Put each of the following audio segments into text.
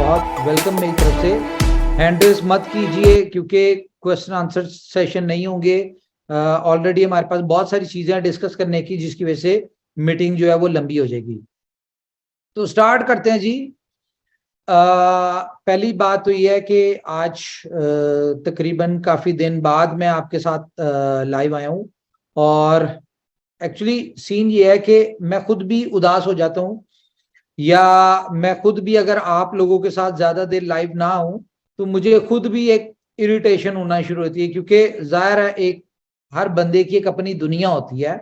बहुत वेलकम मेरी तरफ से। हैंड रेस मत कीजिए क्योंकि क्वेश्चन आंसर सेशन नहीं होंगे। ऑलरेडी हमारे पास बहुत सारी चीजें डिस्कस करने की, जिसकी वजह से मीटिंग जो है वो लंबी हो जाएगी। तो स्टार्ट करते हैं जी। पहली बात तो ये है कि आज तकरीबन काफी दिन बाद मैं आपके साथ लाइव आया हूँ, और एक्चुअली सीन ये है कि मैं खुद भी उदास हो जाता हूँ, या मैं खुद भी अगर आप लोगों के साथ ज्यादा देर लाइव ना हूं तो मुझे खुद भी एक इरिटेशन होना शुरू होती है, क्योंकि जाहिर है एक हर बंदे की एक अपनी दुनिया होती है,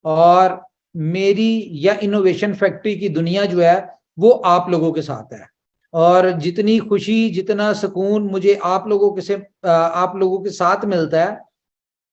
और मेरी या इनोवेशन फैक्ट्री की दुनिया जो है वो आप लोगों के साथ है। और जितनी खुशी, जितना सुकून मुझे आप लोगों के साथ मिलता है,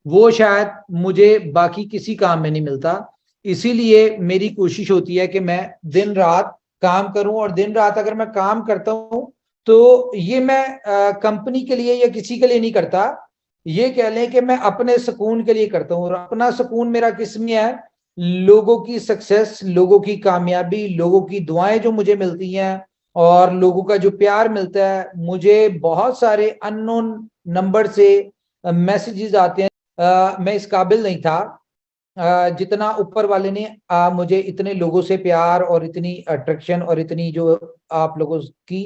वो शायद मुझे बाकी किसी काम में नहीं मिलता। इसीलिए मेरी कोशिश होती है कि मैं दिन रात काम करूं, और दिन रात अगर मैं काम करता हूं तो ये मैं कंपनी के लिए या किसी के लिए नहीं करता, ये कह लें कि मैं अपने सुकून के लिए करता हूं। और अपना सुकून मेरा किस में है? लोगों की सक्सेस, लोगों की कामयाबी, लोगों की दुआएं जो मुझे मिलती हैं, और लोगों का जो प्यार मिलता है। मुझे बहुत सारे अननोन नंबर से मैसेजेस आते हैं। मैं इस काबिल नहीं था जितना ऊपर वाले ने मुझे इतने लोगों से प्यार और इतनी अट्रैक्शन और इतनी जो आप लोगों की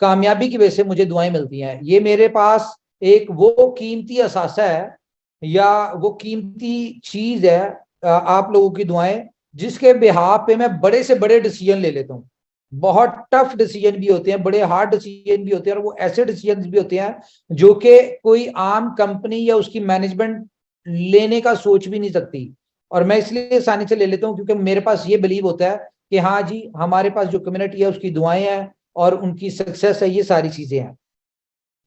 कामयाबी की वजह से मुझे दुआएं मिलती हैं। ये मेरे पास एक वो कीमती असासा है, या वो कीमती चीज है, आप लोगों की दुआएं, जिसके बिहाफ पे मैं बड़े से बड़े डिसीजन ले लेता हूँ। बहुत टफ डिसीजन भी होते हैं, बड़े हार्ड डिसीजन भी होते हैं, और वो ऐसे डिसीजन भी होते हैं जो कि कोई आम कंपनी या उसकी मैनेजमेंट लेने का सोच भी नहीं सकती। और मैं इसलिए आसानी से ले लेता हूँ क्योंकि मेरे पास ये बिलीव होता है कि हाँ जी, हमारे पास जो कम्युनिटी है उसकी दुआएं हैं और उनकी सक्सेस है, ये सारी चीजें हैं।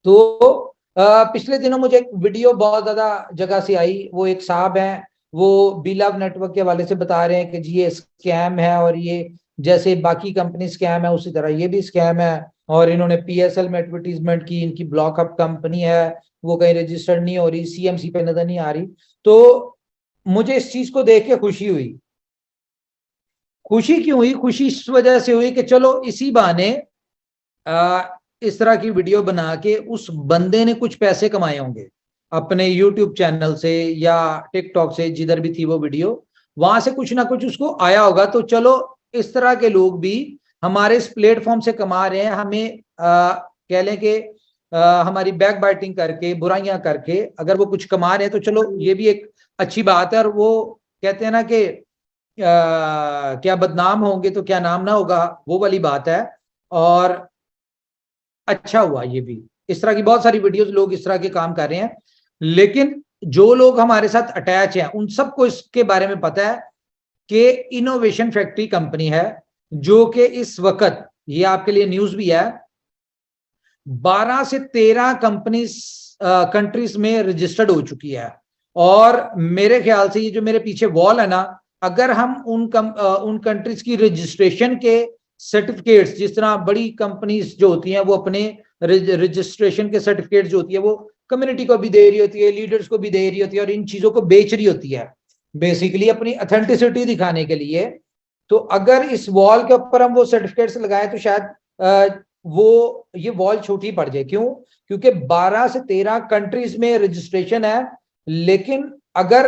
तो पिछले दिनों मुझे एक वीडियो बहुत ज्यादा जगह से आई। वो एक साहब हैं, वो बीलव नेटवर्क के हवाले से बता रहे हैं कि जी ये स्कैम है, और ये जैसे बाकी कंपनी स्कैम है उसी तरह ये भी स्कैम है। और इन्होंने पीएसएल में एडवर्टीजमेंट की, इनकी ब्लॉकअप कंपनी है, वो कहीं रजिस्टर्ड नहीं हो रही, सीएमसी पे नजर नहीं आ रही। तो मुझे इस चीज को देख के खुशी हुई। खुशी क्यों हुई? खुशी इस वजह से हुई कि चलो इसी बहाने इस तरह की वीडियो बना के उस बंदे ने कुछ पैसे कमाए होंगे अपने यूट्यूब चैनल से या टिकटॉक से, जिधर भी थी वो वीडियो, वहां से कुछ ना कुछ उसको आया होगा। तो चलो इस तरह के लोग भी हमारे इस प्लेटफॉर्म से कमा रहे हैं। हमें कह लें कि हमारी बैक बाइटिंग करके, बुराइयां करके अगर वो कुछ कमा रहे हैं तो चलो ये भी एक अच्छी बात है। और वो कहते हैं ना कि क्या बदनाम होंगे तो क्या नाम ना होगा, वो वाली बात है। और अच्छा हुआ ये भी, इस तरह की बहुत सारी वीडियोस लोग इस तरह के काम कर रहे हैं। लेकिन जो लोग हमारे साथ अटैच हैं उन सबको इसके बारे में पता है कि इनोवेशन फैक्ट्री कंपनी है, जो कि इस वक्त, ये आपके लिए न्यूज भी है, 12 से 13 कंपनीज कंट्रीज में रजिस्टर्ड हो चुकी है। और मेरे ख्याल से ये जो मेरे पीछे वॉल है ना, अगर हम उन कंट्रीज की रजिस्ट्रेशन के सर्टिफिकेट्स, जिस तरह बड़ी कंपनीज जो होती हैं वो अपने रजिस्ट्रेशन के सर्टिफिकेट जो होती है वो कम्युनिटी को भी दे रही होती है, लीडर्स को भी दे रही होती है, और इन चीजों को बेच रही होती है बेसिकली अपनी ऑथेंटिसिटी दिखाने के लिए। तो अगर इस वॉल के ऊपर हम वो सर्टिफिकेट्स लगाएं तो शायद वो ये वॉल छोटी पड़ जाए। क्यों? क्योंकि 12 से 13 कंट्रीज में रजिस्ट्रेशन है। लेकिन अगर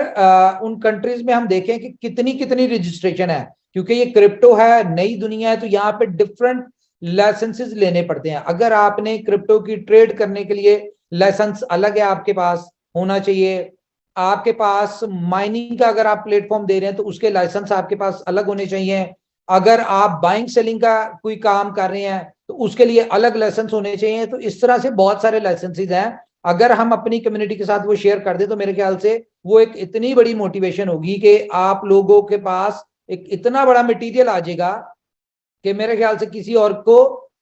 उन कंट्रीज में हम देखें कि कितनी कितनी रजिस्ट्रेशन है, क्योंकि ये क्रिप्टो है, नई दुनिया है, तो यहाँ पे डिफरेंट लाइसेंसेस लेने पड़ते हैं। अगर आपने क्रिप्टो की ट्रेड करने के लिए लाइसेंस अलग है आपके पास होना चाहिए। आपके पास माइनिंग का अगर आप प्लेटफॉर्म दे रहे हैं तो उसके लाइसेंस आपके पास अलग होने चाहिए। अगर आप बाइंग सेलिंग का कोई काम कर रहे हैं तो उसके लिए अलग लाइसेंस होने चाहिए। तो इस तरह से बहुत सारे लाइसेंसेज हैं। अगर हम अपनी कम्युनिटी के साथ वो शेयर कर दें तो मेरे ख्याल से वो एक इतनी बड़ी मोटिवेशन होगी कि आप लोगों के पास एक इतना बड़ा मटेरियल आ जाएगा कि मेरे ख्याल से किसी और को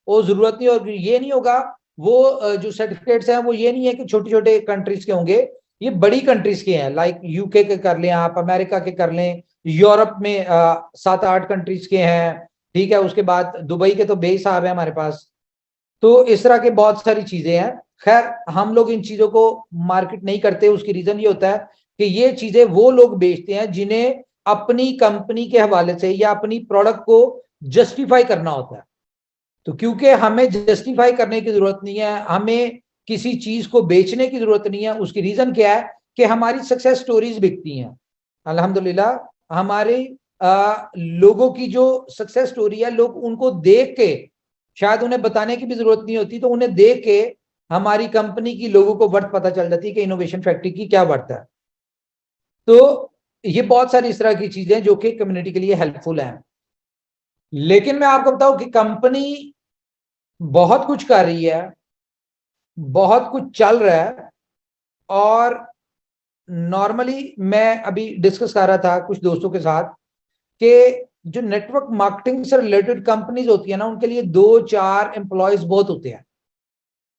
वो जरूरत नहीं होगी। ये नहीं होगा, वो जो सर्टिफिकेट्स हैं वो ये नहीं है कि छोटे छोटे कंट्रीज के होंगे, ये बड़ी कंट्रीज के हैं। लाइक यूके के कर लें आप, अमेरिका के कर लें, यूरोप में 7-8 कंट्रीज के हैं, ठीक है। उसके बाद दुबई के तो बेस साहब है हमारे पास। तो इस तरह के बहुत सारी चीजें हैं। खैर, हम लोग इन चीजों को मार्केट नहीं करते, उसकी रीजन ये होता है कि ये चीजें वो लोग बेचते हैं जिन्हें अपनी कंपनी के हवाले से या अपनी प्रोडक्ट को जस्टिफाई करना होता है। तो क्योंकि हमें जस्टिफाई करने की जरूरत नहीं है, हमें किसी चीज को बेचने की जरूरत नहीं है। उसकी रीजन क्या है कि हमारी सक्सेस स्टोरीज बिकती हैं अल्हम्दुलिल्लाह। हमारे लोगों की जो सक्सेस स्टोरी है, लोग उनको देख के, शायद उन्हें बताने की भी जरूरत नहीं होती, तो उन्हें देख के हमारी कंपनी की लोगों को वर्थ पता चल जाती है कि इनोवेशन फैक्ट्री की क्या वर्थ है। तो ये बहुत सारी इस तरह की चीजें जो कि कम्युनिटी के लिए हेल्पफुल हैं। लेकिन मैं आपको बताऊं कि कंपनी बहुत कुछ कर रही है, बहुत कुछ चल रहा है, और नॉर्मली मैं अभी डिस्कस कर रहा था कुछ दोस्तों के साथ कि जो नेटवर्क मार्केटिंग से रिलेटेड कंपनीज होती है ना, उनके लिए 2-4 एम्प्लॉयज बहुत होते हैं।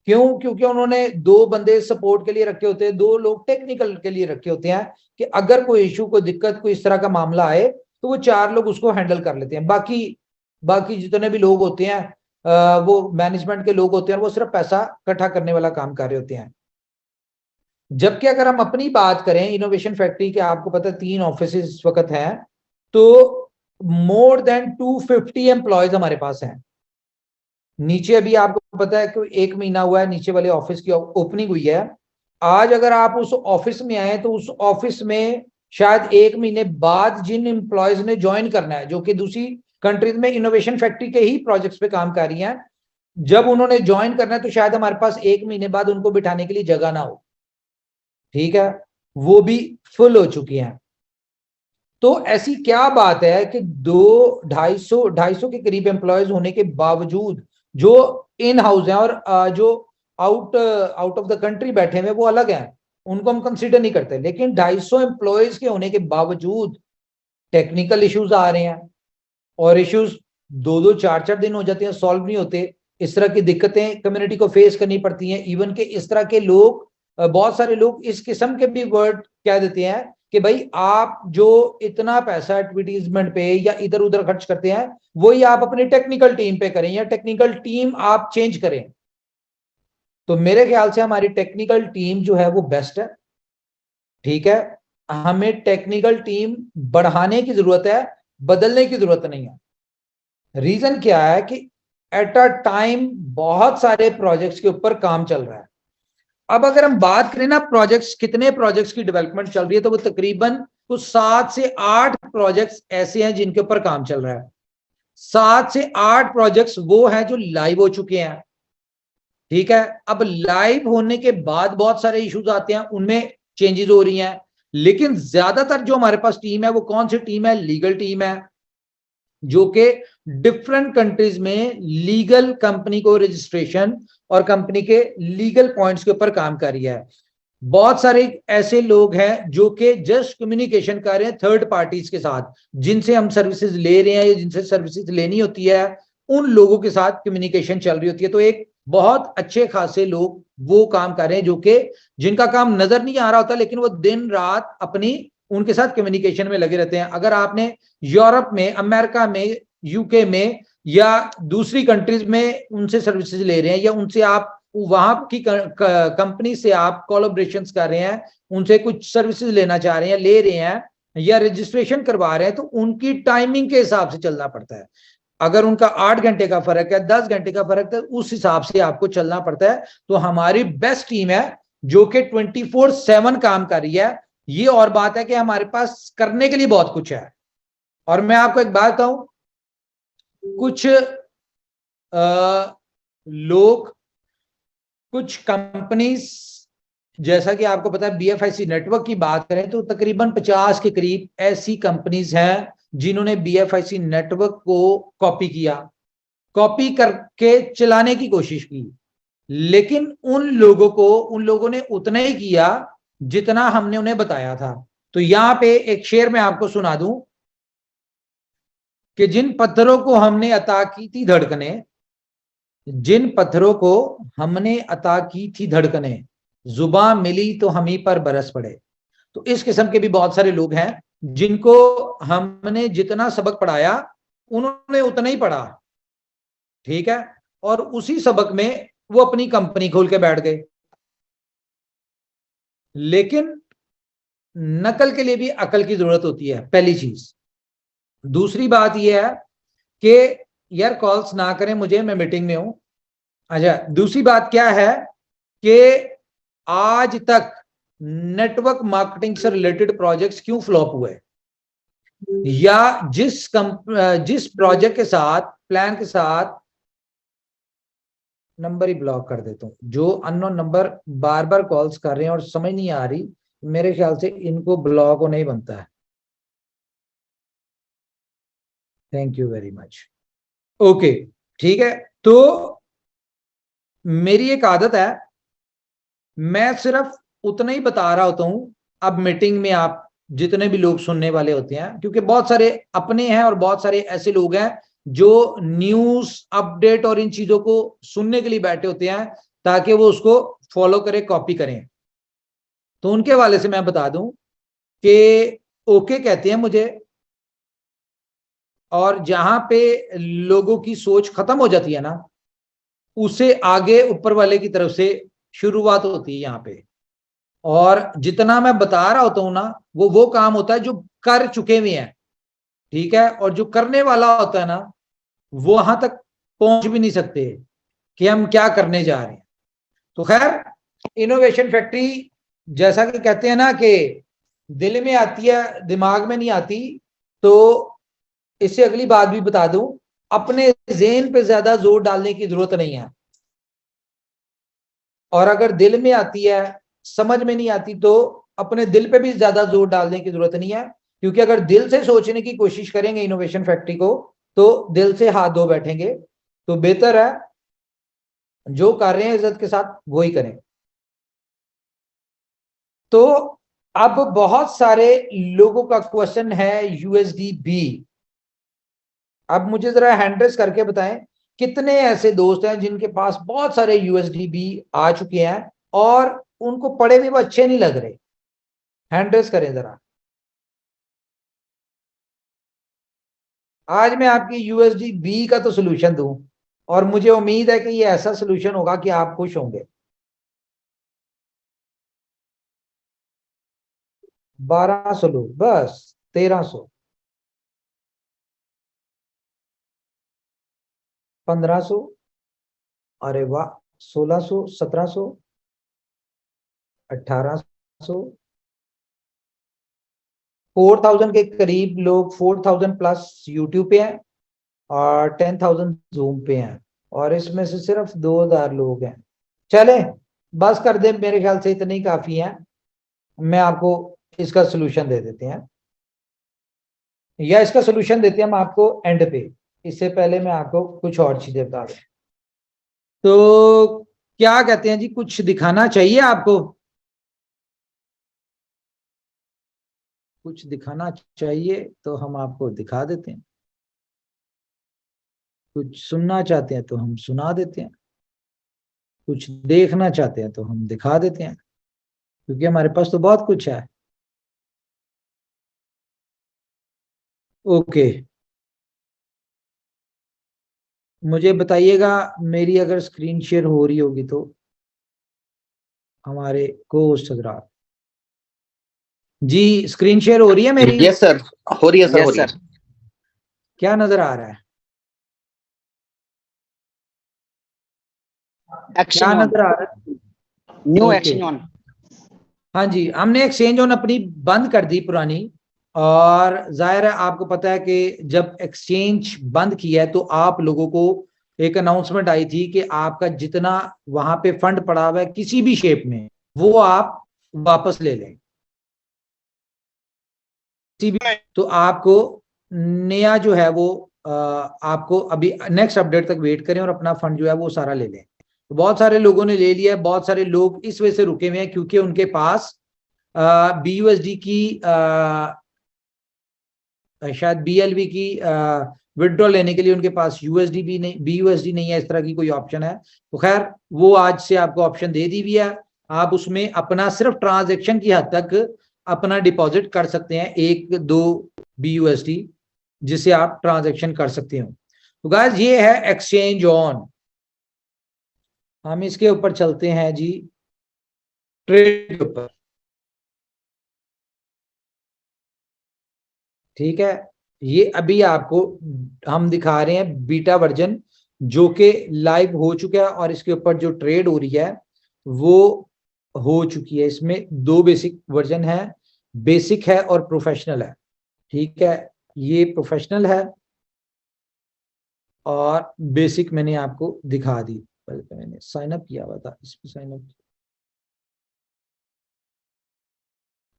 क्यों? क्योंकि उन्होंने 2 बंदे सपोर्ट के लिए रखे होते हैं, 2 लोग टेक्निकल के लिए रखे होते हैं कि अगर कोई इशू, कोई दिक्कत, कोई इस तरह का मामला आए तो वो 4 लोग उसको हैंडल कर लेते हैं। बाकी बाकी जितने भी लोग होते हैं वो मैनेजमेंट के लोग होते हैं, वो सिर्फ पैसा इकट्ठा करने वाला काम कर रहे होते हैं। जबकि अगर हम अपनी बात करें इनोवेशन फैक्ट्री के, आपको पता है 3 ऑफिस इस वक्त हैं, तो मोर देन 250 एम्प्लॉयज हमारे पास हैं। नीचे अभी आपको पता है कि 1 महीना हुआ है नीचे वाले ऑफिस की ओपनिंग हुई है। आज अगर आप उस ऑफिस में आए तो उस ऑफिस में शायद 1 महीने बाद जिन एम्प्लॉयज ने ज्वाइन करना है, जो कि दूसरी कंट्रीज में इनोवेशन फैक्ट्री के ही प्रोजेक्ट्स पे काम कर रही हैं, जब उन्होंने ज्वाइन करना है तो शायद हमारे पास 1 महीने बाद उनको बिठाने के लिए जगह ना हो। ठीक है, वो भी फुल हो चुकी हैं। तो ऐसी क्या बात है कि 200-250 के करीब एम्प्लॉयज होने के बावजूद, जो इन हाउस हैं और जो out out of the country बैठे हुए वो अलग हैं, उनको हम कंसीडर नहीं करते, लेकिन 250 एम्प्लॉयज के होने के बावजूद टेक्निकल इश्यूज आ रहे हैं, और इश्यूज 2-2 4-4 दिन हो जाते हैं, सॉल्व नहीं होते। इस तरह की दिक्कतें कम्युनिटी को फेस करनी पड़ती हैं। इवन के इस तरह के लोग, बहुत सारे लोग इस किस्म के भी वर्ड कह देते हैं कि भाई आप जो इतना पैसा एडवर्टीजमेंट पे या इधर उधर खर्च करते हैं, वही आप अपनी टेक्निकल टीम पे करें, या टेक्निकल टीम आप चेंज करें। तो मेरे ख्याल से हमारी टेक्निकल टीम जो है वो बेस्ट है। ठीक है, हमें टेक्निकल टीम बढ़ाने की जरूरत है, बदलने की जरूरत नहीं है। रीजन क्या है कि एट अ टाइम बहुत सारे प्रोजेक्ट्स के ऊपर काम चल रहा है। अब अगर हम बात करें ना प्रोजेक्ट्स, कितने प्रोजेक्ट्स की डेवलपमेंट चल रही है, तो वो तकरीबन कुछ 7 से 8 प्रोजेक्ट्स ऐसे हैं जिनके ऊपर काम चल रहा है। 7 से 8 प्रोजेक्ट्स वो हैं जो लाइव हो चुके हैं। ठीक है, अब लाइव होने के बाद बहुत सारे इश्यूज आते हैं, उनमें चेंजेस हो रही हैं, लेकिन ज्यादातर जो हमारे पास टीम है वो कौन सी टीम है? लीगल टीम है, जो कि डिफरेंट कंट्रीज में लीगल कंपनी को रजिस्ट्रेशन और कंपनी के लीगल पॉइंट्स के ऊपर काम कर रही है। बहुत सारे ऐसे लोग हैं जो कि जस्ट कम्युनिकेशन कर रहे हैं थर्ड पार्टीज के साथ, जिनसे हम सर्विसेज ले रहे हैं या जिनसे सर्विसेज लेनी होती है, उन लोगों के साथ कम्युनिकेशन चल रही होती है। तो एक बहुत अच्छे खासे लोग वो काम कर रहे हैं जो कि जिनका काम नजर नहीं आ रहा होता, लेकिन वो दिन रात अपनी उनके साथ कम्युनिकेशन में लगे रहते हैं। अगर आपने यूरोप में, अमेरिका में, यूके में या दूसरी कंट्रीज में उनसे सर्विसेज ले रहे हैं, या उनसे आप वहां की कंपनी से आप कोलैबोरेशन कर रहे हैं, उनसे कुछ सर्विसेज लेना चाह रहे हैं, ले रहे हैं, या रजिस्ट्रेशन करवा रहे हैं, तो उनकी टाइमिंग के हिसाब से चलना पड़ता है। अगर उनका 8 घंटे का फर्क है, 10 घंटे का फर्क है, उस हिसाब से आपको चलना पड़ता है। तो हमारी बेस्ट टीम है जो कि 24/7 काम कर रही है। ये और बात है कि हमारे पास करने के लिए बहुत कुछ है। और मैं आपको एक बात बताऊं, कुछ लोग, कुछ कंपनीज, जैसा कि आपको पता है BFIC नेटवर्क की बात करें तो तकरीबन 50 के करीब ऐसी कंपनीज हैं जिन्होंने BFIC नेटवर्क को कॉपी किया, कॉपी करके चलाने की कोशिश की, लेकिन उन लोगों ने उतना ही किया जितना हमने उन्हें बताया था। तो यहां पे एक शेर मैं आपको सुना दूं कि जिन पत्थरों को हमने अता की थी धड़कने, जिन पत्थरों को हमने अता की थी धड़कने, जुबान मिली तो हम ही पर बरस पड़े। तो इस किस्म के भी बहुत सारे लोग हैं जिनको हमने जितना सबक पढ़ाया उन्होंने उतना ही पढ़ा। ठीक है, और उसी सबक में वो अपनी कंपनी खोल के बैठ गए। लेकिन नकल के लिए भी अकल की जरूरत होती है, पहली चीज। दूसरी बात यह है कि यार कॉल्स ना करें मुझे, मैं मीटिंग में हूं। अच्छा, दूसरी बात क्या है कि आज तक नेटवर्क मार्केटिंग से रिलेटेड प्रोजेक्ट्स क्यों फ्लॉप हुए, या जिस प्रोजेक्ट के साथ, प्लान के साथ, नंबर ही ब्लॉक कर देता हूँ। जो अननोन नंबर बार बार कॉल्स कर रहे हैं और समझ नहीं आ रही, मेरे ख्याल से इनको ब्लॉक होना ही बनता है। Thank you very much. Okay, ठीक है। तो मेरी एक आदत है, मैं सिर्फ उतना ही बता रहा होता हूं। अब मीटिंग में आप जितने भी लोग सुनने वाले होते हैं, क्योंकि बहुत सारे अपने हैं और बहुत सारे ऐसे लोग हैं जो न्यूज अपडेट और इन चीजों को सुनने के लिए बैठे होते हैं ताकि वो उसको फॉलो करें, कॉपी करें। तो उनके वाले से मैं बता दूं कि ओके कहते हैं मुझे, और जहां पे लोगों की सोच खत्म हो जाती है ना, उसे आगे ऊपर वाले की तरफ से शुरुआत होती है यहाँ पे। और जितना मैं बता रहा होता हूं ना, वो काम होता है जो कर चुके हुए हैं, ठीक है। और जो करने वाला होता है ना, वो वहां तक पहुंच भी नहीं सकते कि हम क्या करने जा रहे हैं। तो खैर, इनोवेशन फैक्ट्री जैसा कि कहते हैं ना कि दिल में आती है दिमाग में नहीं आती, तो इससे अगली बात भी बता दूं, अपने ज़हन पे ज्यादा जोर डालने की जरूरत नहीं है। और अगर दिल में आती है, समझ में नहीं आती, तो अपने दिल पे भी ज्यादा जोर डालने की जरूरत नहीं है। क्योंकि अगर दिल से सोचने की कोशिश करेंगे इनोवेशन फैक्ट्री को, तो दिल से हाथ धो बैठेंगे। तो बेहतर है जो कर रहे हैं इज्जत के साथ वो ही करें। तो अब बहुत सारे लोगों का क्वेश्चन है यूएसडी बी। अब मुझे जरा हैंड रेस करके बताएं, कितने ऐसे दोस्त हैं जिनके पास बहुत सारे यूएसडी बी आ चुके हैं और उनको पड़े हुए वो अच्छे नहीं लग रहे। हैंड रेस करें जरा। आज मैं आपकी यूएसडी बी का तो सोल्यूशन दूं, और मुझे उम्मीद है कि ये ऐसा सोल्यूशन होगा कि आप खुश होंगे। 1200 लोग, बस 1300, 1500, अरे वाह, 1600, 1700, 1800, 4000 के करीब लोग, 4000 प्लस यूट्यूब पे हैं और 10,000 जूम पे हैं, और इसमें से सिर्फ 2000 लोग हैं। चले, बस कर दे, मेरे ख्याल से इतने ही काफी हैं। मैं आपको इसका सोल्यूशन दे देते हैं, या इसका सोल्यूशन देते हैं हम आपको एंड पे। इससे पहले मैं आपको कुछ और चीजें बता दूं। तो क्या कहते हैं जी, कुछ दिखाना चाहिए आपको? कुछ दिखाना चाहिए तो हम आपको दिखा देते हैं। कुछ सुनना चाहते हैं तो हम सुना देते हैं। कुछ देखना चाहते हैं तो हम दिखा देते हैं, क्योंकि हमारे पास तो बहुत कुछ है। ओके, मुझे बताइएगा मेरी अगर स्क्रीन शेयर हो रही होगी तो, हमारे को होस्ट हजरात। जी, स्क्रीन शेयर हो रही है मेरी? यस सर, हो रही है सर, हो रही है। क्या नजर आ रहा है? क्या नजर आ रहा है? New okay, action on. हाँ जी, हमने एक्सचेंज ऑन अपनी बंद कर दी पुरानी। और जाहिर है आपको पता है कि जब एक्सचेंज बंद किया है तो आप लोगों को एक अनाउंसमेंट आई थी कि आपका जितना वहां पे फंड पड़ा हुआ है किसी भी शेप में, वो आप वापस ले लें। किसी भी, तो आपको नया जो है वो आपको अभी नेक्स्ट अपडेट तक वेट करें और अपना फंड जो है वो सारा ले लें। तो बहुत सारे लोगों ने ले लिया है, बहुत सारे लोग इस वजह से रुके हुए हैं क्योंकि उनके पास बीयूएसडी की शायद बीएलवी की विड्रॉ लेने के लिए उनके पास यूएसडी भी नहीं, बीयूएसडी नहीं है, इस तरह की कोई ऑप्शन है। तो खैर, वो आज से आपको ऑप्शन दे दी हुई है। आप उसमें अपना सिर्फ ट्रांजैक्शन की हद तक अपना डिपॉजिट कर सकते हैं, 1-2 बीयूएसडी, जिसे आप ट्रांजैक्शन कर सकते हो। तो गाइस, ये है एक्सचेंज ऑन। हम इसके ऊपर चलते हैं जी, ट्रेड के ऊपर। ठीक है, ये अभी आपको हम दिखा रहे हैं बीटा वर्जन, जो कि लाइव हो चुका है और इसके ऊपर जो ट्रेड हो रही है वो हो चुकी है। इसमें दो बेसिक वर्जन है, बेसिक है और प्रोफेशनल है। ठीक है, ये प्रोफेशनल है और बेसिक मैंने आपको दिखा दी। बल्कि मैंने साइन अप किया हुआ था, इस पर साइन अप।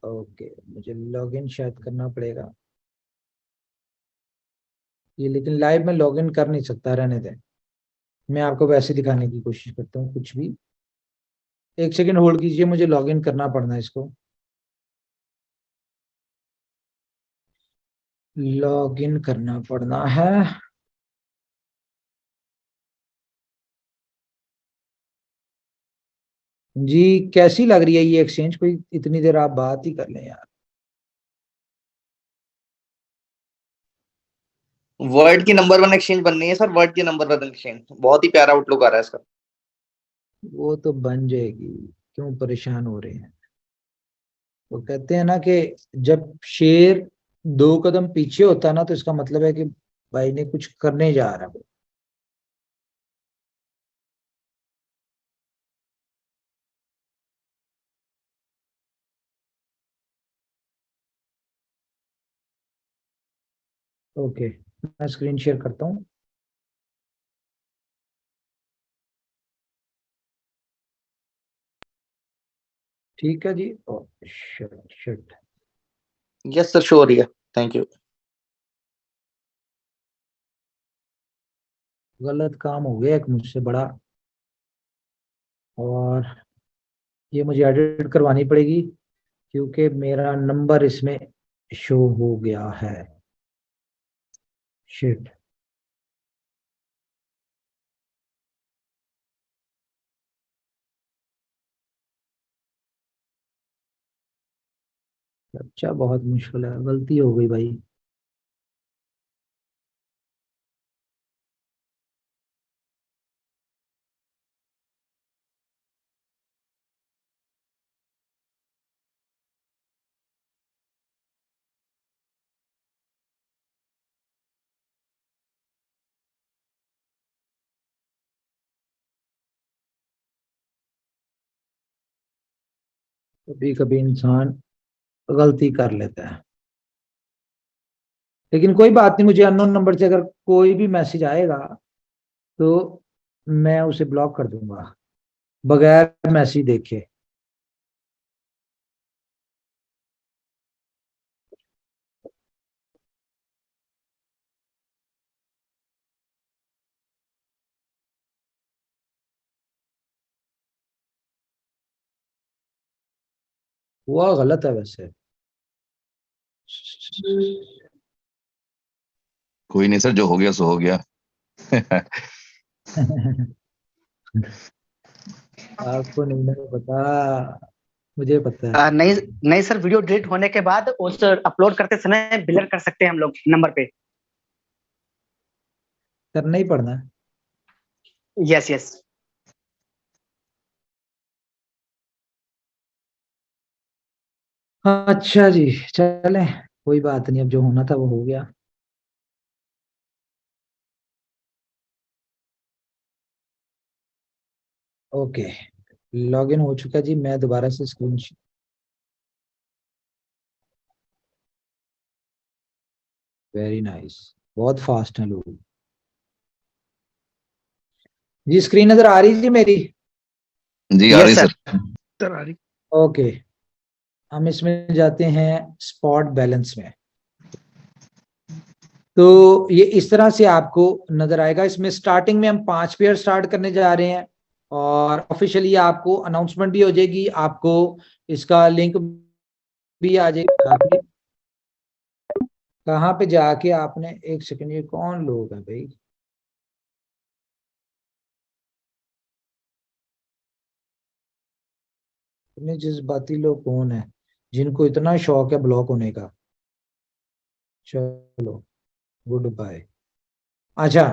ओके, मुझे लॉगिन शायद करना पड़ेगा ये, लेकिन लाइव में लॉगिन कर नहीं सकता, रहने दें। मैं आपको वैसे दिखाने की कोशिश करता हूँ कुछ भी। एक सेकंड होल्ड कीजिए, मुझे लॉगिन करना पड़ना है इसको। लॉगिन करना पड़ना है। जी, कैसी लग रही है ये एक्सचेंज? कोई इतनी देर आप बात ही कर लें यार। वर्ल्ड की नंबर 1 एक्सचेंज बननी है सर, वर्ल्ड की नंबर 1 एक्सचेंज। बहुत ही प्यारा आउटलुक आ रहा है इसका। वो तो बन जाएगी, क्यों परेशान हो रहे हैं? वो कहते हैं ना कि जब शेर दो कदम पीछे होता है ना, तो इसका मतलब है कि भाई ने कुछ करने जा रहा है। ओके, मैं स्क्रीन शेयर करता हूँ। ठीक है जी। Oh shit shit, yes sir, show हो रही है। Thank you. गलत काम हो गया एक मुझसे बड़ा, और ये मुझे एडिट करवानी पड़ेगी क्योंकि मेरा नंबर इसमें शो हो गया है। शिट। अच्छा, बहुत मुश्किल है, गलती हो गई भाई। कभी कभी इंसान गलती कर लेता है, लेकिन कोई बात नहीं। मुझे अननोन नंबर से अगर कोई भी मैसेज आएगा तो मैं उसे ब्लॉक कर दूंगा बगैर मैसेज देखे। हुआ गलत है वैसे। कोई नहीं सर, जो हो गया सो हो गया। आपको नहीं ना पता, मुझे पता है। नहीं नहीं सर, वीडियो डिलीट होने के बाद उस अपलोड करते समय ब्लर कर सकते हैं हम लोग नंबर पे। करना ही पड़ना है। Yes yes. अच्छा जी, चलें, कोई बात नहीं, अब जो होना था वो हो गया। ओके, लॉगिन हो चुका जी। मैं दोबारा से स्क्रीन, वेरी नाइस, बहुत फास्ट हैं लोग। जी, स्क्रीन नजर आ रही जी मेरी? जी आ रही यस सर। सर आ रही। ओके, हम इसमें जाते हैं स्पॉट बैलेंस में। तो ये इस तरह से आपको नजर आएगा। इसमें स्टार्टिंग में हम 5 पेयर स्टार्ट करने जा रहे हैं और ऑफिशियली आपको अनाउंसमेंट भी हो जाएगी, आपको इसका लिंक भी आ जाएगी। कहाँ पे जाके आपने, एक सेकंड, ये कौन लोग हैं भाई? इतने जज्बाती लोग कौन है जिनको इतना शौक है ब्लॉक होने का? चलो, गुड बाय। अच्छा,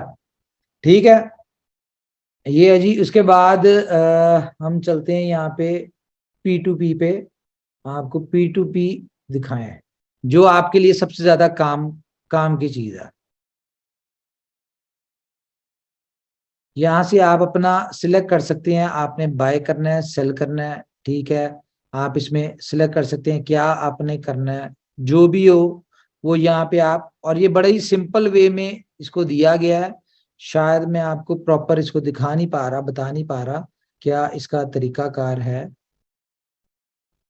ठीक है, ये है जी। उसके बाद हम चलते हैं यहाँ पे P2P पे। आपको P2P दिखाएं जो आपके लिए सबसे ज्यादा काम काम की चीज है। यहां से आप अपना सिलेक्ट कर सकते हैं, आपने बाय करना है, सेल करना है, ठीक है। आप इसमें सिलेक्ट कर सकते हैं क्या आपने करना है, जो भी हो वो यहाँ पे आप, और ये बड़ा ही सिंपल वे में इसको दिया गया है। शायद मैं आपको प्रॉपर इसको दिखा नहीं पा रहा, बता नहीं पा रहा क्या इसका तरीकाकार है,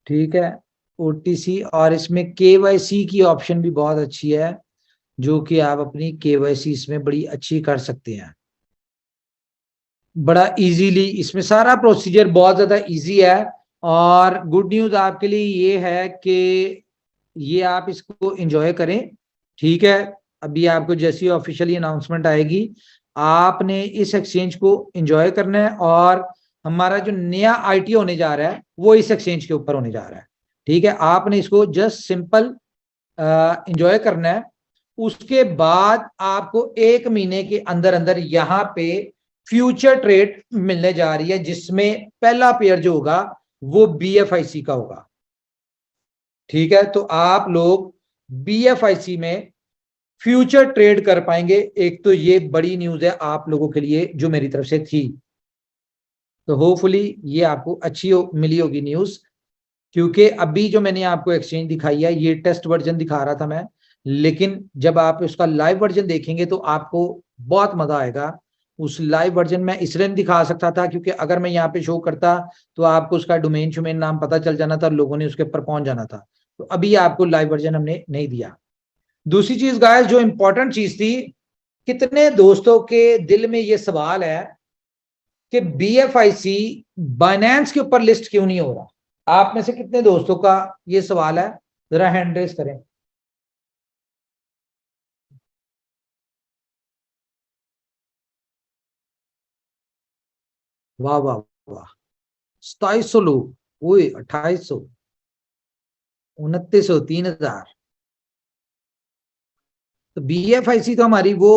ठीक है। ओटीसी, और इसमें केवाईसी की ऑप्शन भी बहुत अच्छी है, जो कि आप अपनी केवाईसी इसमें बड़ी अच्छी कर सकते हैं, बड़ा इजीली। इसमें सारा प्रोसीजर बहुत ज्यादा इजी है। और गुड न्यूज आपके लिए ये है कि ये आप इसको एंजॉय करें, ठीक है। अभी आपको जैसी ऑफिशियली अनाउंसमेंट आएगी, आपने इस एक्सचेंज को एंजॉय करना है, और हमारा जो नया आईटी होने जा रहा है वो इस एक्सचेंज के ऊपर होने जा रहा है, ठीक है। आपने इसको जस्ट सिंपल एंजॉय करना है। उसके बाद आपको 1 महीने के अंदर अंदर यहाँ पे फ्यूचर ट्रेड मिलने जा रही है, जिसमें पहला पेयर जो होगा वो बीएफआईसी का होगा, ठीक है। तो आप लोग बीएफआईसी में फ्यूचर ट्रेड कर पाएंगे। एक तो ये बड़ी न्यूज है आप लोगों के लिए जो मेरी तरफ से थी, तो होपफुली ये आपको अच्छी मिली होगी न्यूज, क्योंकि अभी जो मैंने आपको एक्सचेंज दिखाई है ये टेस्ट वर्जन दिखा रहा था मैं, लेकिन जब आप उसका लाइव वर्जन देखेंगे तो आपको बहुत मजा आएगा। उस लाइव वर्जन में इसलिए नहीं दिखा सकता था क्योंकि अगर मैं यहाँ पे शो करता तो आपको उसका डोमेन शुमेन नाम पता चल जाना था, लोगों ने उसके ऊपर पहुंच जाना था। तो अभी आपको लाइव वर्जन हमने नहीं दिया। दूसरी चीज गाइस, जो इंपॉर्टेंट चीज थी, कितने दोस्तों के दिल में ये सवाल है कि बीएफआईसी बाइनेंस के ऊपर लिस्ट क्यों नहीं हो रहा? आप में से कितने दोस्तों का ये सवाल है? जरा हैंड रेज करें। वाह वाह वाह, 2700 लोग, ओए 2800, 2900, 3000। तो बीएफआईसी तो हमारी वो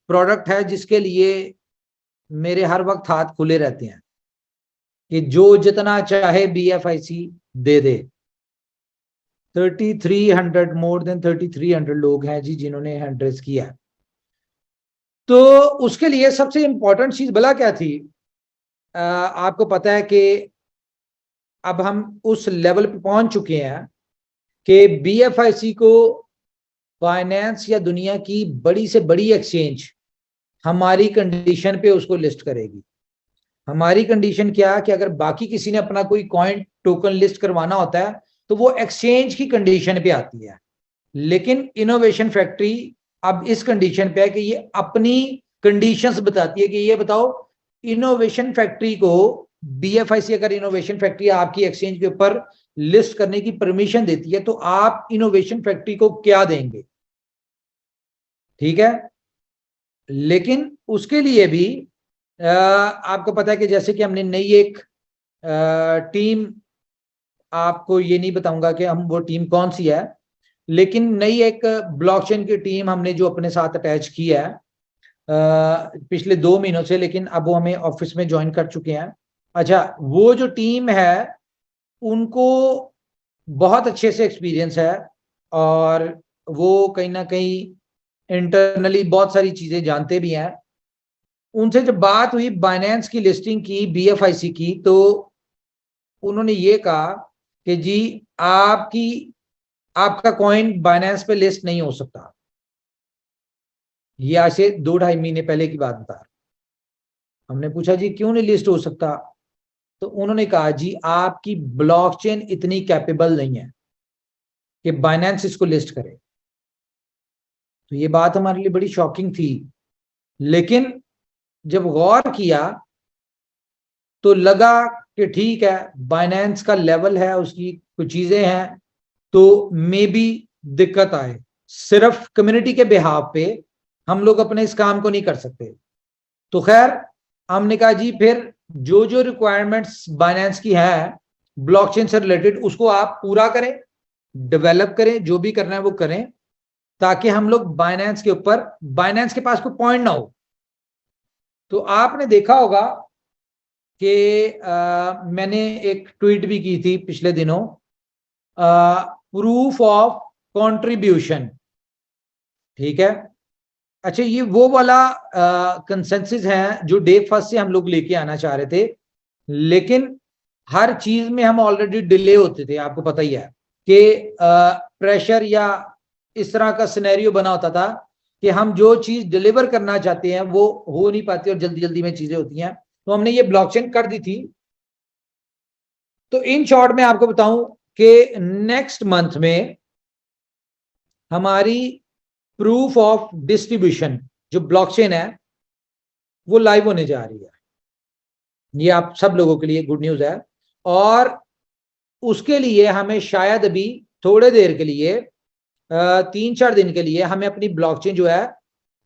प्रोडक्ट है जिसके लिए मेरे हर वक्त हाथ खुले रहते हैं कि जो जितना चाहे बीएफआईसी दे दे। 3300, मोर देन 3300 लोग हैं जी जिन्होंने हैंड रेज किया। तो उसके लिए सबसे इंपॉर्टेंट चीज भला क्या थी? आपको पता है कि अब हम उस लेवल पे पहुंच चुके हैं कि बीएफआईसी को फाइनेंस या दुनिया की बड़ी से बड़ी एक्सचेंज हमारी कंडीशन पे उसको लिस्ट करेगी। हमारी कंडीशन क्या कि अगर बाकी किसी ने अपना कोई कॉइन टोकन लिस्ट करवाना होता है तो वो एक्सचेंज की कंडीशन पे आती है, लेकिन इनोवेशन फैक्ट्री अब इस कंडीशन पे है कि ये अपनी कंडीशंस बताती है कि ये बताओ इनोवेशन फैक्ट्री को, बीएफआईसी अगर इनोवेशन फैक्ट्री आपकी एक्सचेंज के ऊपर लिस्ट करने की परमिशन देती है तो आप इनोवेशन फैक्ट्री को क्या देंगे, ठीक है। लेकिन उसके लिए भी आपको पता है कि जैसे कि हमने नई एक टीम, आपको ये नहीं बताऊंगा कि हम वो टीम कौन सी है, लेकिन नई एक ब्लॉकचेन की टीम हमने जो अपने साथ अटैच की है पिछले 2 महीनों से, लेकिन अब वो हमें ऑफिस में ज्वाइन कर चुके हैं। अच्छा, वो जो टीम है उनको बहुत अच्छे से एक्सपीरियंस है और वो कहीं ना कहीं इंटरनली बहुत सारी चीजें जानते भी हैं। उनसे जब बात हुई बाइनेंस की लिस्टिंग की, बीएफआईसी की, तो उन्होंने ये कहा कि जी आपका कॉइन बाइनेंस पे लिस्ट नहीं हो सकता। ये आज से 2-2.5 महीने पहले की बात बता रहा। हमने पूछा जी क्यों नहीं लिस्ट हो सकता? तो उन्होंने कहा जी आपकी ब्लॉकचेन इतनी कैपेबल नहीं है कि बाइनेंस इसको लिस्ट करे। तो ये बात हमारे लिए बड़ी शॉकिंग थी, लेकिन जब गौर किया तो लगा कि ठीक है, बाइनेंस का लेवल है, उसकी कुछ चीजें हैं, तो मे बी दिक्कत आए। सिर्फ कम्युनिटी के बिहाफ पे हम लोग अपने इस काम को नहीं कर सकते। तो खैर हमने कहा जी फिर जो जो रिक्वायरमेंट्स बाइनेंस की है ब्लॉकचेन से रिलेटेड उसको आप पूरा करें, डेवलप करें, जो भी करना है वो करें, ताकि हम लोग बाइनेंस के ऊपर, बाइनेंस के पास कोई पॉइंट ना हो। तो आपने देखा होगा कि मैंने एक ट्वीट भी की थी पिछले दिनों, प्रूफ ऑफ कंट्रीब्यूशन। ठीक है। अच्छा, ये वो वाला कंसेंसस है जो डे फर्स्ट से हम लोग लेके आना चाह रहे थे, लेकिन हर चीज में हम ऑलरेडी डिले होते थे। आपको पता ही है कि प्रेशर या इस तरह का सिनेरियो बना होता था कि हम जो चीज डिलीवर करना चाहते हैं वो हो नहीं पाती और जल्दी जल्दी में चीजें होती हैं, तो हमने ये ब्लॉकचेन कर दी थी। तो इन शॉर्ट में आपको बताऊं कि नेक्स्ट मंथ में हमारी प्रूफ ऑफ डिस्ट्रीब्यूशन जो ब्लॉकचेन है वो लाइव होने जा रही है। ये आप सब लोगों के लिए गुड न्यूज है। और उसके लिए हमें शायद अभी थोड़े देर के लिए 3-4 दिन के लिए हमें अपनी ब्लॉकचेन जो है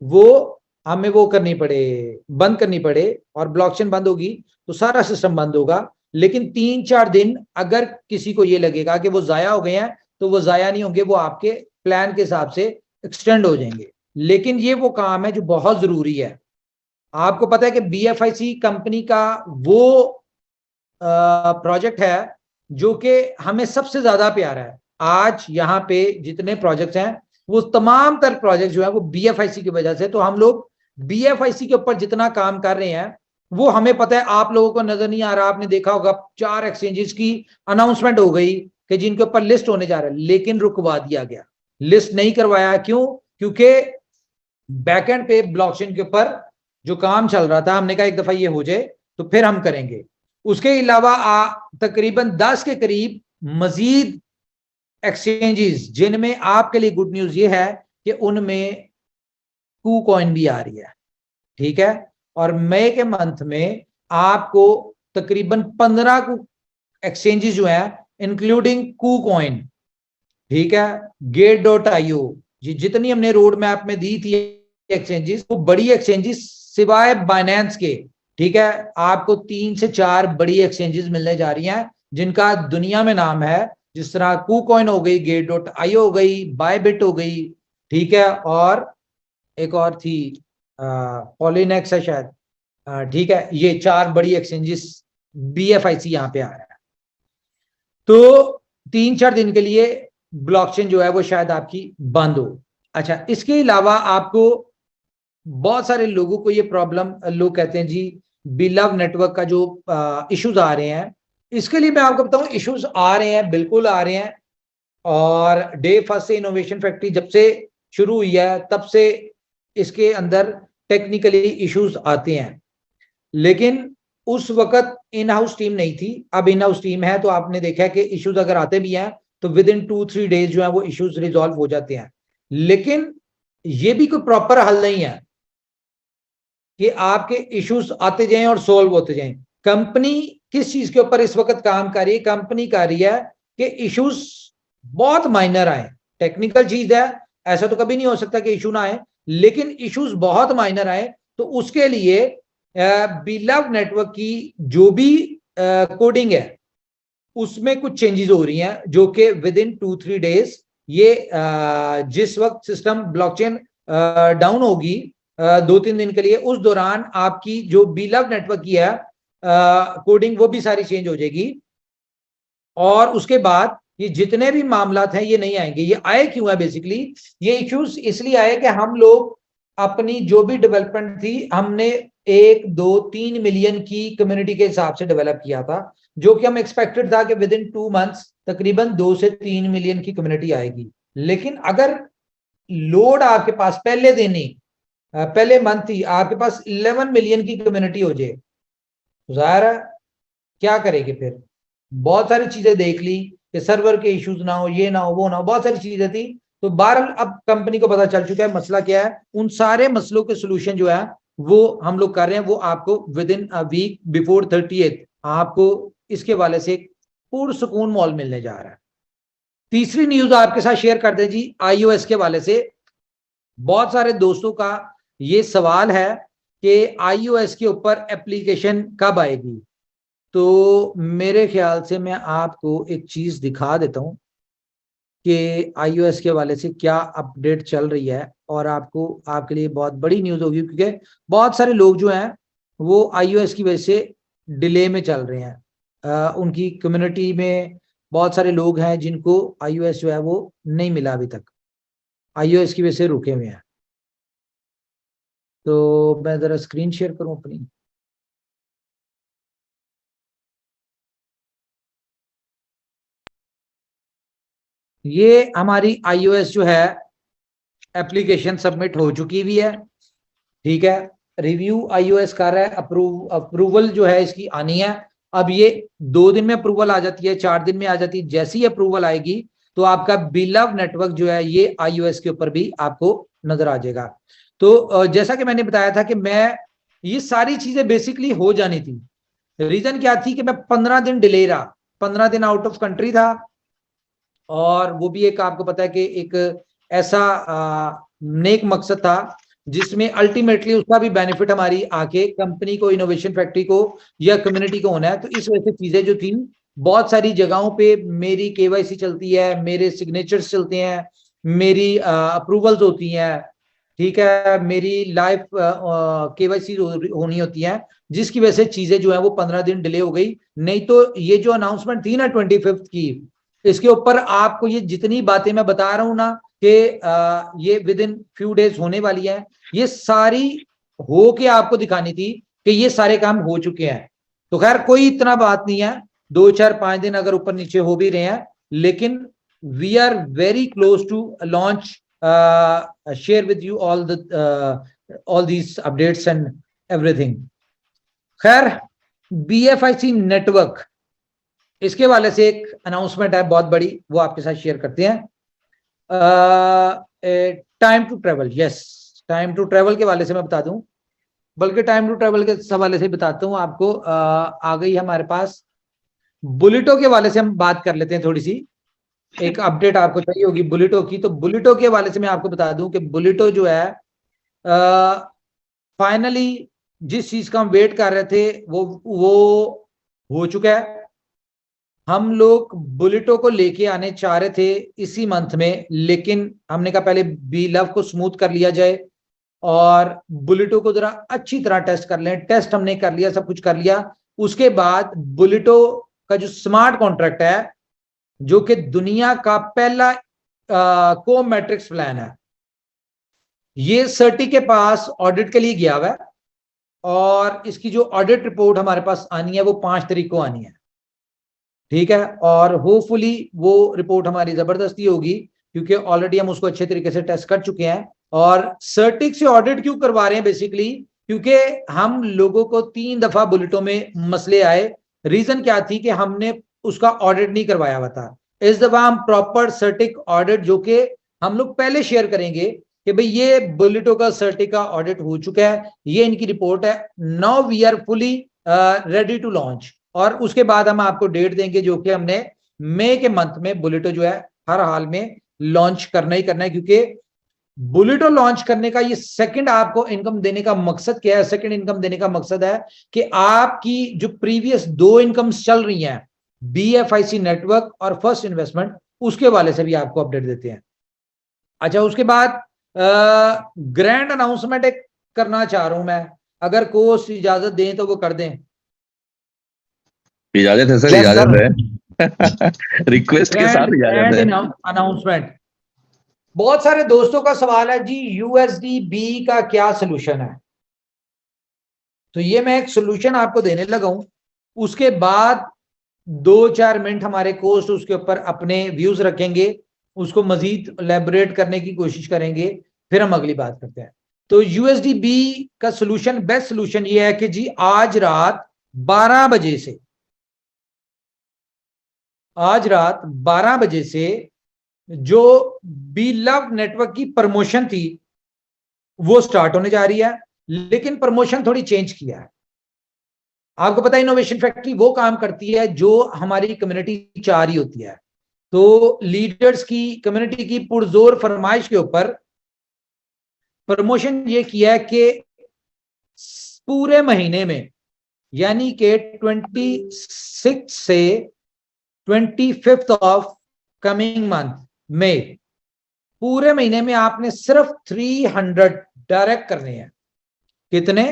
वो हमें वो करनी पड़े, बंद करनी पड़े। और ब्लॉकचेन बंद होगी तो सारा सिस्टम बंद होगा। लेकिन 3-4 दिन अगर किसी को ये लगेगा कि वो जाया हो गए हैं तो वो जाया नहीं होंगे, वो आपके प्लान के हिसाब से एक्सटेंड हो जाएंगे। लेकिन ये वो काम है जो बहुत जरूरी है। आपको पता है कि BFIC कंपनी का वो प्रोजेक्ट है जो कि हमें सबसे ज्यादा प्यारा है। आज यहाँ पे जितने प्रोजेक्ट्स हैं वो तमाम तर प्रोजेक्ट जो है वो BFIC की वजह से। तो हम लोग BFIC के ऊपर जितना काम कर रहे हैं वो हमें पता है, आप लोगों को नजर नहीं आ रहा। आपने देखा होगा 4 एक्सचेंजेस की अनाउंसमेंट हो गई कि जिनके ऊपर लिस्ट होने जा रहा है, लेकिन रुकवा दिया गया, लिस्ट नहीं करवाया। क्यों? क्योंकि बैकएंड पे ब्लॉकचेन के ऊपर जो काम चल रहा था, हमने कहा एक दफा ये हो जाए तो फिर हम करेंगे। उसके अलावा तकरीबन 10 के करीब मजीद एक्सचेंजेस जिनमें आपके लिए गुड न्यूज ये है कि उनमें KuCoin भी आ रही है। ठीक है। और मई के मंथ में आपको तकरीबन 15 एक्सचेंजेस जो है इंक्लूडिंग KuCoin, ठीक है, Gate.io, जितनी हमने रोड मैप में दी थी एक्सचेंजेस, वो बड़ी एक्सचेंजेस सिवाय बाइनेंस के, ठीक है, आपको 3 से 4 बड़ी एक्सचेंजेस मिलने जा रही हैं जिनका दुनिया में नाम है। जिस तरह KuCoin हो गई, Gate.io हो गई, Bybit हो गई, ठीक है, और एक और थी पॉलिनेक्स है शायद, ठीक है। ये 4 बड़ी एक्सचेंजेस BFIC यहाँ पे आ रहा है। तो 3-4 दिन के लिए ब्लॉकचेन जो है वो शायद आपकी बंद हो। अच्छा, इसके अलावा आपको बहुत सारे लोगों को ये प्रॉब्लम, लोग कहते हैं जी बिलव नेटवर्क का जो इश्यूज आ रहे हैं, इसके लिए मैं आपको बताऊं इश्यूज आ रहे हैं, बिल्कुल आ रहे हैं। और डे फर्स्ट से इनोवेशन फैक्ट्री जब से शुरू हुई है तब से इसके अंदर टेक्निकली इश्यूज आते हैं, लेकिन उस वक्त इन हाउस टीम नहीं थी। अब इन हाउस टीम है तो आपने देखा है कि इश्यूज अगर आते भी हैं तो विद इन 2-3 डेज जो है वो इश्यूज रिजॉल्व हो जाते हैं। लेकिन ये भी कोई प्रॉपर हल नहीं है कि आपके इश्यूज आते जाएं और सोल्व होते जाएं। कंपनी किस चीज के ऊपर इस वक्त काम कर रही है? कंपनी कर रही है कि इश्यूज बहुत माइनर आए। टेक्निकल चीज है, ऐसा तो कभी नहीं हो सकता कि इशू ना आए, लेकिन इश्यूज बहुत माइनर आए तो उसके लिए बिलव नेटवर्क की जो भी कोडिंग है उसमें कुछ चेंजेस हो रही हैं, जो कि विद इन 2-3 डेज ये जिस वक्त सिस्टम ब्लॉकचेन डाउन होगी 2-3 दिन के लिए, उस दौरान आपकी जो बिलव नेटवर्क की है कोडिंग वो भी सारी चेंज हो जाएगी। और उसके बाद ये जितने भी मामलात हैं ये नहीं आएंगे। ये आए क्यों है? बेसिकली ये इश्यूज इसलिए आए कि हम लोग अपनी जो भी डेवलपमेंट थी हमने 1-2-3 मिलियन की कम्युनिटी के हिसाब से डेवलप किया था, जो कि हम एक्सपेक्टेड था कि विद इन 2 मंथ्स तकरीबन 2 से 3 मिलियन की कम्युनिटी आएगी। लेकिन अगर लोड आपके पास पहले दिन ही पहले मंथ ही आपके पास 11 मिलियन की कम्युनिटी हो जाए, जाहिर है क्या करेंगे फिर? बहुत सारी चीजें देख ली कि सर्वर के इश्यूज ना हो, ये ना हो, वो ना हो, बहुत सारी चीजें थी। तो बहरहाल अब कंपनी को पता चल चुका है मसला क्या है। उन सारे मसलों के सोल्यूशन जो है वो हम लोग कर रहे हैं, वो आपको within a week before 30th आपको इसके वाले से पुरसुकून मॉल मिलने जा रहा है। तीसरी न्यूज आपके साथ शेयर कर दे जी, iOS के वाले से बहुत सारे दोस्तों का ये सवाल है कि iOS के ऊपर एप्लीकेशन कब आएगी। तो मेरे ख्याल से मैं आपको एक चीज दिखा देता हूं कि iOS के वाले से क्या अपडेट चल रही है, और आपको आपके लिए बहुत बड़ी न्यूज होगी, क्योंकि बहुत सारे लोग जो हैं वो iOS की वजह से डिले में चल रहे हैं। उनकी कम्युनिटी में बहुत सारे लोग हैं जिनको iOS जो है वो नहीं मिला अभी तक। iOS की वजह से रुके हुए हैं। तो मैं जरा स्क्रीन शेयर करूं अपनी। ये हमारी iOS जो है एप्लीकेशन सबमिट हो चुकी हुई है, ठीक है। रिव्यू iOS कर रहा है, अप्रूवल जो है इसकी आनी है। अब ये 2 दिन में अप्रूवल आ जाती है, 4 दिन में आ जाती है। जैसी ही अप्रूवल आएगी तो आपका बिलव नेटवर्क जो है ये iOS के ऊपर भी आपको नजर आ जाएगा। तो जैसा कि मैंने बताया था कि मैं ये सारी चीजें बेसिकली हो जानी थी। रीजन क्या थी कि मैं 15 दिन डिले रहा, 15 दिन आउट ऑफ कंट्री था, और वो भी एक आपको पता है कि एक ऐसा नेक मकसद था जिसमें अल्टीमेटली उसका भी बेनिफिट हमारी आके कंपनी को, इनोवेशन फैक्ट्री को या कम्युनिटी को होना है। तो इस वजह से चीजें जो थी, बहुत सारी जगहों पे मेरी केवाईसी चलती है, मेरे सिग्नेचर्स चलते हैं, मेरी अप्रूवल्स होती हैं, ठीक है, मेरी लाइव केवाईसी होनी होती है, जिसकी वजह से चीजें जो है वो 15 दिन डिले हो गई। नहीं तो ये जो अनाउंसमेंट थी ना 25 की, इसके ऊपर आपको ये जितनी बातें मैं बता रहा हूं ना कि ये विद इन फ्यू डेज होने वाली है, ये सारी हो के आपको दिखानी थी कि ये सारे काम हो चुके हैं। तो खैर कोई इतना बात नहीं है, 2 4 5 दिन अगर ऊपर नीचे हो भी रहे हैं, लेकिन we are very close to launch, share with you all these updates and everything. खैर BFIC नेटवर्क, इसके वाले से एक अनाउंसमेंट है बहुत बड़ी, वो आपके साथ शेयर करते हैं। Time to travel, yes, time to travel के वाले से मैं बता दूं, बल्कि टाइम टू ट्रेवल के हवाले से बताता हूं आपको। आ गई हमारे पास बुलेटो के वाले से हम बात कर लेते हैं थोड़ी सी। एक अपडेट आपको चाहिए होगी बुलेटो की, तो बुलेटो के वाले से मैं आपको बता दूं कि बुलेटो जो है फाइनली जिस चीज का हम वेट कर रहे थे वो हो चुका है। हम लोग बुलेटो को लेके आने चाह रहे थे इसी मंथ में, लेकिन हमने कहा पहले BLove को स्मूथ कर लिया जाए और बुलेटो को जरा अच्छी तरह टेस्ट कर लें। टेस्ट हमने कर लिया, सब कुछ कर लिया। उसके बाद बुलेटो का जो स्मार्ट कॉन्ट्रैक्ट है, जो कि दुनिया का पहला को मैट्रिक्स प्लान है, ये सर्टी के पास ऑडिट के लिए गया हुआ है, और इसकी जो ऑडिट रिपोर्ट हमारे पास आनी है वो 5 तारीख को आनी है, ठीक है। और होपफुली वो रिपोर्ट हमारी जबरदस्ती होगी, क्योंकि ऑलरेडी हम उसको अच्छे तरीके से टेस्ट कर चुके हैं। और सर्टिक से ऑडिट क्यों करवा रहे हैं? बेसिकली क्योंकि हम लोगों को 3 दफा बुलेटों में मसले आए। रीजन क्या थी कि हमने उसका ऑडिट नहीं करवाया हुआ था। इस दफा हम प्रॉपर सर्टिक ऑडिट, जो कि हम लोग पहले शेयर करेंगे कि भाई ये बुलेटो का सर्टिक का ऑडिट हो चुका है, ये इनकी रिपोर्ट है, now we are fully ready to launch. और उसके बाद हम आपको डेट देंगे, जो कि हमने मई के मंथ में बुलेटो जो है हर हाल में लॉन्च करना ही करना है, क्योंकि बुलेटो लॉन्च करने का ये सेकंड आपको इनकम देने का मकसद क्या है? सेकंड इनकम देने का मकसद है कि आपकी जो प्रीवियस 2 इनकम्स चल रही हैं, BFIC नेटवर्क और फर्स्ट इन्वेस्टमेंट, उसके वाले से भी आपको अपडेट देते हैं। अच्छा, उसके बाद ग्रैंड अनाउंसमेंट एक करना चाह रहा हूं मैं, अगर कोच इजाजत दें तो वो कर दें। इजाजत है सर, इजाजत है। रिक्वेस्ट के साथ इजाजत है। अनाउंसमेंट, बहुत सारे दोस्तों का सवाल है जी USDB का क्या सोल्यूशन है? तो ये मैं एक सोल्यूशन आपको देने लगा हूं। उसके बाद 2-4 मिनट हमारे कोस्ट उसके ऊपर अपने व्यूज रखेंगे, उसको मजीद एलैबोरेट करने की कोशिश करेंगे, फिर हम अगली बात करते हैं। तो USDB का सोल्यूशन, बेस्ट सोल्यूशन ये है कि जी आज रात 12 बजे से, आज रात 12 बजे से जो BLove नेटवर्क की प्रमोशन थी वो स्टार्ट होने जा रही है, लेकिन प्रमोशन थोड़ी चेंज किया है। आपको पता है इनोवेशन फैक्ट्री वो काम करती है जो हमारी कम्युनिटी चाह रही होती है। तो लीडर्स की, कम्युनिटी की पुरजोर फरमाइश के ऊपर प्रमोशन ये किया है कि पूरे महीने में, यानी कि 26 से 25 ऑफ कमिंग मंथ में, पूरे महीने में आपने सिर्फ 300 डायरेक्ट करने हैं। कितने?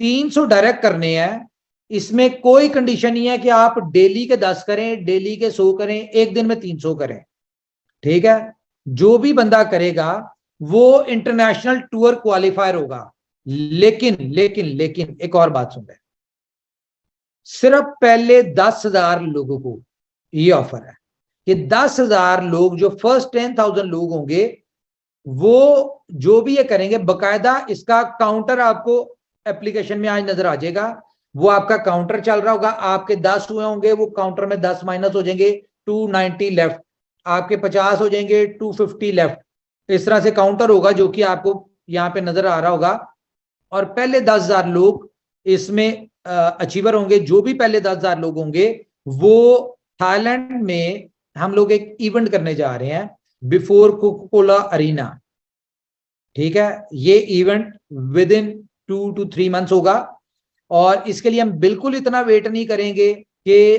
300 डायरेक्ट करने हैं। इसमें कोई कंडीशन नहीं है कि आप डेली के 10 करें, डेली के 100 करें, एक दिन में 300 करें, ठीक है। जो भी बंदा करेगा वो इंटरनेशनल टूर क्वालिफायर होगा। लेकिन लेकिन लेकिन एक और बात सुन रहे, सिर्फ पहले 10,000 लोगों को ये ऑफर है कि 10,000 लोग, जो फर्स्ट 10,000 लोग होंगे, वो जो भी ये करेंगे, बकायदा इसका काउंटर आपको एप्लीकेशन में आज नजर आ जाएगा। वो आपका काउंटर चल रहा होगा, आपके 10 हुए होंगे, वो काउंटर में 10 माइनस हो जाएंगे, 290 लेफ्ट, आपके 50 हो जाएंगे, 250 लेफ्ट। इस तरह से काउंटर होगा जो कि आपको यहाँ पे नजर आ रहा होगा। और पहले 10,000 लोग इसमें अचीवर होंगे। जो भी पहले 10,000 लोग होंगे, वो थाईलैंड में हम लोग एक इवेंट करने जा रहे हैं, बिफोर कोका कोला अरीना। ठीक है, ये event with in 2 to 3 months होगा। और इसके लिए हम बिल्कुल इतना वेट नहीं करेंगे कि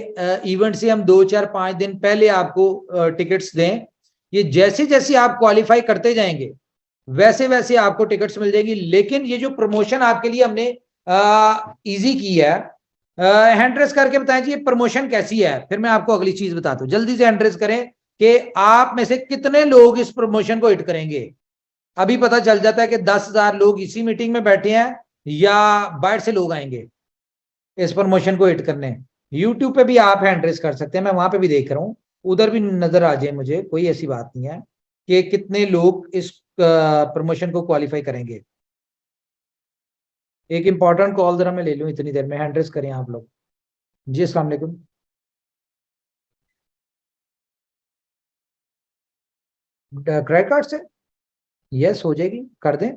इवेंट से हम 2, 4, 5 दिन पहले आपको टिकट्स दें। ये जैसे जैसे आप क्वालिफाई करते जाएंगे वैसे वैसे आपको टिकट्स मिल जाएगी। लेकिन ये जो प्रमोशन आपके लिए हमने इजी की है, हैंड रेस करके बताएं जी ये प्रमोशन कैसी है, फिर मैं आपको अगली चीज बताता हूं। जल्दी से हैंड रेस करें कि आप में से कितने लोग इस प्रमोशन को हिट करेंगे। अभी पता चल जाता है कि 10,000 लोग इसी मीटिंग में बैठे हैं या बाहर से लोग आएंगे इस प्रमोशन को हिट करने। यूट्यूब पे भी आप हैंड रेस कर सकते हैं, मैं वहां पे भी देख रहा हूं, उधर भी नजर आ जाए मुझे, कोई ऐसी बात नहीं है कि कितने लोग इस प्रमोशन को क्वालिफाई करेंगे। एक इंपॉर्टेंट कॉल जरा मैं ले लूं इतनी देर में, हैंड रेस करें आप लोग जी। अस्सलाम वालेकुम। क्रेडिट कार्ड से यस हो जाएगी, कर दें।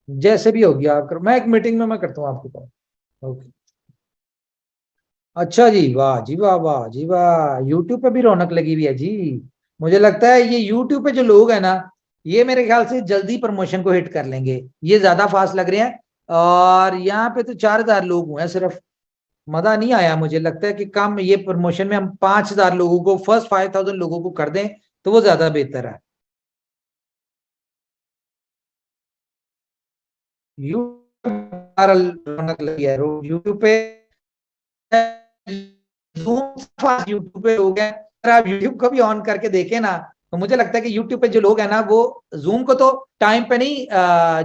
जैसे भी होगी आप करो, मैं एक मीटिंग में मैं करता हूँ आपको कॉल। ओके, अच्छा जी, वाह जी वाह, वाह जी वाह, यूट्यूब पे भी रौनक लगी हुई है जी। मुझे लगता है ये यूट्यूब पे जो लोग हैं ना, ये मेरे ख्याल से जल्दी प्रमोशन को हिट कर लेंगे, ये ज्यादा फास्ट लग रहे हैं। और यहाँ पे तो 4,000 लोग हुए हैं सिर्फ, मजा नहीं आया। मुझे लगता है कि कम, ये प्रमोशन में हम 5,000 लोगों को, फर्स्ट 5,000 लोगों को कर दें तो वो ज्यादा बेहतर है। रौनक लगी है यूट्यूब पे, यूट्यूब पे हो गया। अगर आप यूट्यूब को भी ऑन करके देखें ना, तो मुझे लगता है कि यूट्यूब पे जो लोग हैं ना, वो जूम को तो टाइम पे नहीं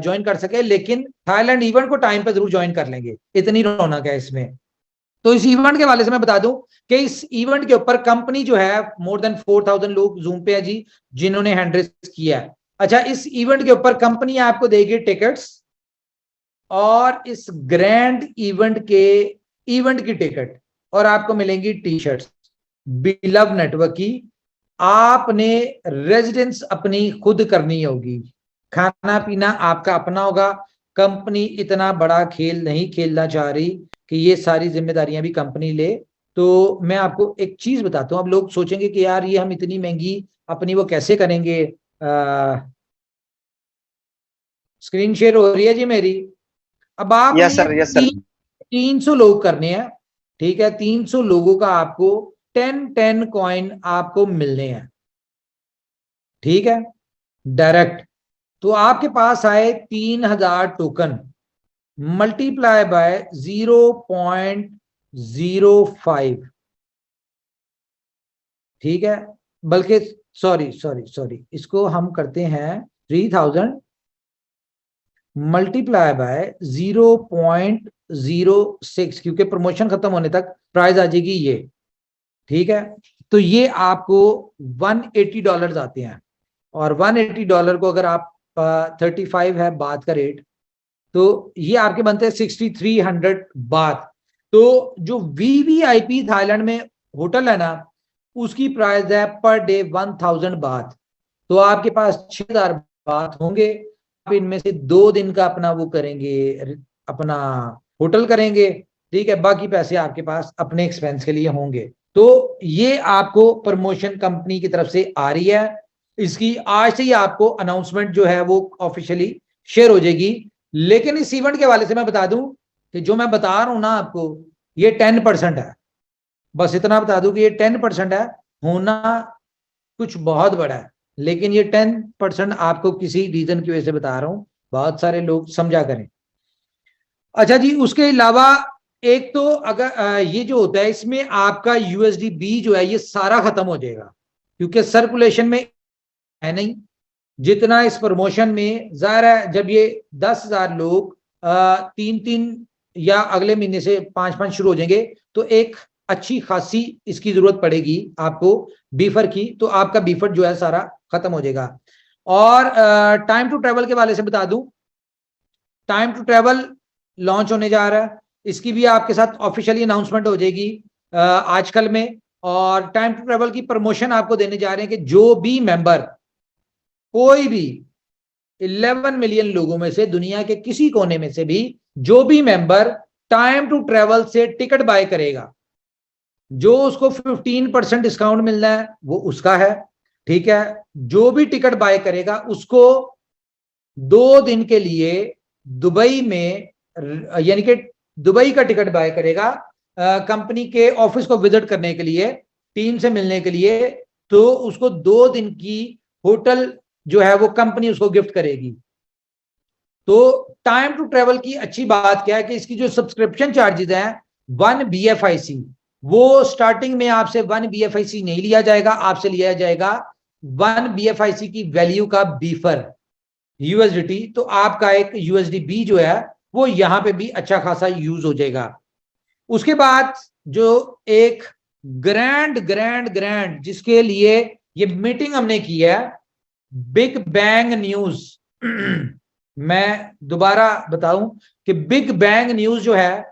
ज्वाइन कर सके, लेकिन थाईलैंड इवेंट को टाइम पे जरूर ज्वाइन कर लेंगे, इतनी रौनक है इसमें। तो इस इवेंट के वाले से मैं बता दूं कि इस इवेंट के ऊपर कंपनी जो है, मोर देन 4,000 लोग जूम पे है जी जिन्होंने हैंड रेस किया है। अच्छा, इस इवेंट के ऊपर कंपनी आपको देगी टिकट्स, और इस ग्रैंड इवेंट की टिकट, और आपको मिलेंगी टी शर्ट्स बिलव नेटवर्क की। आपने रेजिडेंस अपनी खुद करनी होगी, खाना पीना आपका अपना होगा। कंपनी इतना बड़ा खेल नहीं खेलना चाह रही कि ये सारी जिम्मेदारियां भी कंपनी ले। तो मैं आपको एक चीज बताता हूँ, अब लोग सोचेंगे कि यार ये हम इतनी महंगी अपनी वो कैसे करेंगे। स्क्रीन शेयर हो रही है जी मेरी। अब आप यस सर, यस सर। 300 लोग करने हैं, ठीक है, 300 लोगों का आपको 10 कॉइन आपको मिलने हैं, ठीक है, डायरेक्ट। तो आपके पास आए 3,000 टोकन, मल्टीप्लाई बाय 0.05, ठीक है, बल्कि सॉरी इसको हम करते हैं 3,000 मल्टीप्लाई बाय 0.06, क्योंकि प्रमोशन खत्म होने तक प्राइस आ जाएगी ये, ठीक है। तो ये आपको $180 आते हैं, और $180 को अगर आप 35 है बात का रेट, तो ये आपके बनते हैं 6,300 बात। तो जो VVIP थाईलैंड में होटल है ना, उसकी प्राइस है पर डे 1,000 बात। तो आपके पास 6,000 बात होंगे, आप इनमें से 2 दिन का अपना वो करेंगे, अपना होटल करेंगे, ठीक है, बाकी पैसे आपके पास अपने एक्सपेंस के लिए होंगे। तो ये आपको प्रमोशन कंपनी की तरफ से आ रही है, इसकी आज से ही आपको अनाउंसमेंट जो है वो ऑफिशियली शेयर हो जाएगी। लेकिन इस इवेंट के हवाले से मैं बता दूं कि जो मैं बता रहा हूं ना आपको, ये 10% है, बस इतना बता दूं कि ये 10% है, होना कुछ बहुत बड़ा है, लेकिन ये 10% आपको किसी रीजन की वजह से बता रहा हूं, बहुत सारे लोग समझा करें। अच्छा जी, उसके अलावा एक तो अगर ये जो होता है इसमें आपका USDB जो है ये सारा खत्म हो जाएगा, क्योंकि सर्कुलेशन में है नहीं जितना इस प्रमोशन में। जाहिर है जब ये 10,000 लोग 3-3 या अगले महीने से 5-5 शुरू हो जाएंगे तो एक अच्छी खासी इसकी जरूरत पड़ेगी आपको बीफर की, तो आपका बीफर जो है सारा खत्म हो जाएगा। और टाइम टू ट्रेवल के वाले से बता दूं, टाइम टू ट्रेवल लॉन्च होने जा रहा है, इसकी भी आपके साथ ऑफिशियली अनाउंसमेंट हो जाएगी आजकल में। और टाइम टू ट्रेवल की प्रमोशन आपको देने जा रहे हैं कि जो भी मेंबर, कोई भी 11 मिलियन लोगों में से दुनिया के किसी कोने में से भी जो भी मेंबर टाइम टू ट्रेवल से टिकट बाय करेगा, जो उसको 15% डिस्काउंट मिलना है वो उसका है, ठीक है। जो भी टिकट बाय करेगा उसको 2 दिन के लिए दुबई में, यानी कि दुबई का टिकट बाय करेगा कंपनी के ऑफिस को विजिट करने के लिए, टीम से मिलने के लिए, तो उसको 2 दिन की होटल जो है वो कंपनी उसको गिफ्ट करेगी। तो टाइम टू ट्रेवल की अच्छी बात क्या है कि इसकी जो सब्सक्रिप्शन चार्जेस हैं 1 BFIC, वो स्टार्टिंग में आपसे 1 BFIC नहीं लिया जाएगा, आपसे लिया जाएगा 1 BFIC की वैल्यू का बीफर USDT। तो आपका एक USDB जो है वो यहां पे भी अच्छा खासा यूज हो जाएगा। उसके बाद जो एक ग्रैंड जिसके लिए ये मीटिंग हमने की है, बिग बैंग न्यूज मैं दोबारा बताऊं कि बिग बैंग न्यूज जो है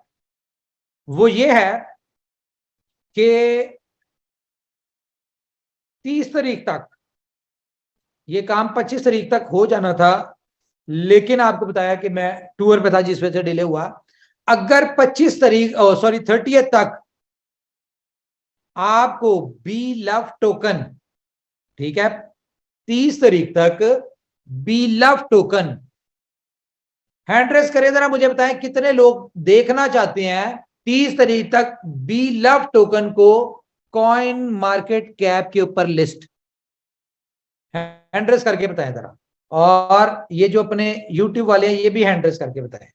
वो ये है कि 30 तारीख तक, ये काम 25 तारीख तक हो जाना था, लेकिन आपको बताया कि मैं टूर पे था जिस वजह से डिले हुआ। अगर 25 तारीख 30 तक आपको बी लव टोकन, ठीक है, 30 तारीख तक B love token, hand raise करें जरा, मुझे बताएं कितने लोग देखना चाहते हैं 30 तारीख तक बी लव टोकन को कॉइन मार्केट कैप के ऊपर लिस्ट, हैंड रेस करके बताएं जरा। और ये जो अपने YouTube वाले हैं ये भी हैंड रेस करके बताएं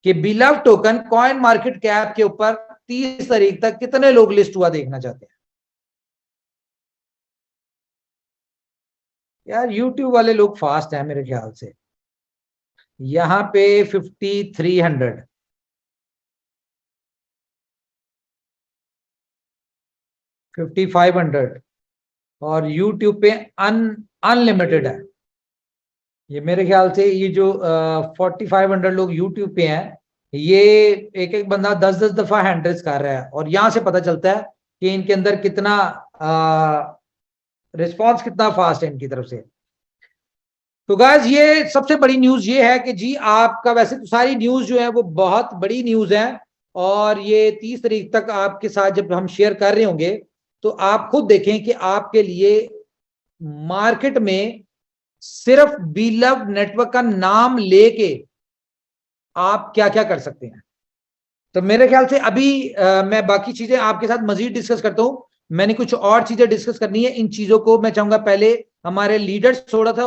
कि B love token coin market cap के ऊपर 30 तारीख तक कितने लोग लिस्ट हुआ देखना चाहते हैं। यार YouTube वाले लोग फास्ट हैं मेरे ख्याल से। यहां पे 5300, 5500 और YouTube पे अनलिमिटेड है। ये मेरे ख्याल से ये जो 4500 लोग YouTube पे हैं, ये एक एक बंदा 10-10 दफा हैंड रेस कर रहा है, और यहां से पता चलता है कि इनके अंदर कितना रिस्पॉन्स कितना फास्ट है इनकी तरफ से। तो गाइस ये सबसे बड़ी न्यूज ये है कि जी आपका, वैसे तो सारी न्यूज जो है वो बहुत बड़ी न्यूज है, और ये 30 तारीख तक आपके साथ जब हम शेयर कर रहे होंगे तो आप खुद देखें कि आपके लिए मार्केट में सिर्फ बी लव नेटवर्क का नाम लेके आप क्या क्या कर सकते हैं। तो मेरे ख्याल से अभी मैं बाकी चीजें आपके साथ मजीद डिस्कस करता हूं। मैंने कुछ और चीजें डिस्कस करनी है, इन चीजों को मैं चाहूंगा पहले हमारे लीडर्स थोड़ा सा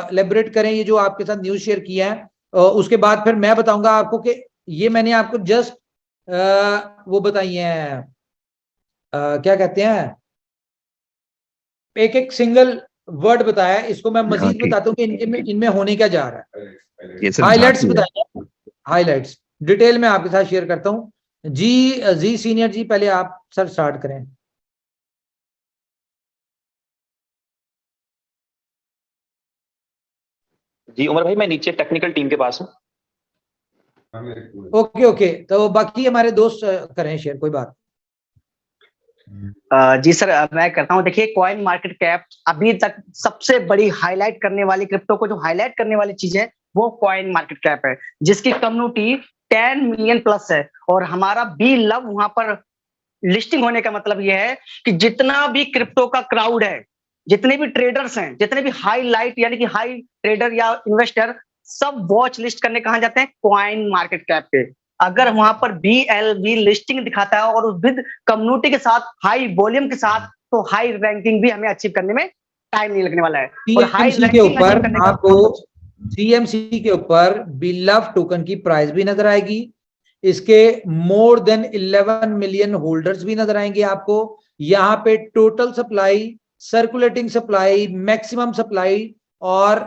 एलेबोरेट करें ये जो आपके साथ न्यूज शेयर किया है। उसके बाद फिर मैं बताऊंगा आपको कि ये मैंने आपको जस्ट वो बताई है, क्या कहते हैं, एक एक सिंगल वर्ड बताया है, इसको मैं मजीद बताता हूँ कि इनमें होने क्या जा रहा है। हाईलाइट्स बताइए, हाईलाइट्स डिटेल में आपके साथ शेयर करता हूँ। जी सीनियर जी पहले आप सर स्टार्ट करें। जी उमर भाई मैं नीचे टेक्निकल टीम के पास हूँ। ओके तो बाकी हमारे दोस्त करें शेयर, कोई बात। जी सर मैं करता हूँ। देखिए कॉइन मार्केट कैप अभी तक सबसे बड़ी हाईलाइट करने वाली, क्रिप्टो को जो हाईलाइट करने वाली चीज है वो कॉइन मार्केट कैप है, जिसकी कम्युनिटी 10 मिलियन प्लस है। और हमारा बी लव वहां पर लिस्टिंग होने का मतलब यह है कि जितना भी क्रिप्टो का क्राउड है, जितने भी ट्रेडर्स हैं, जितने भी हाईलाइट यानी कि हाई ट्रेडर या इन्वेस्टर, सब वॉच लिस्ट करने कहाँ जाते हैं, कॉइन मार्केट कैप पे। अगर वहां पर BLV लिस्टिंग दिखाता है और उस विद कम्युनिटी के साथ, हाई वॉल्यूम के साथ, तो हाई रैंकिंग भी हमें अचीव करने में टाइम नहीं लगने वाला है। और हाई के ऊपर आपको CMC के ऊपर बी लव टोकन की प्राइस भी नजर आएगी, इसके मोर देन 11 मिलियन होल्डर्स भी नजर आएंगे आपको। यहाँ पे total supply, circulating supply, maximum supply और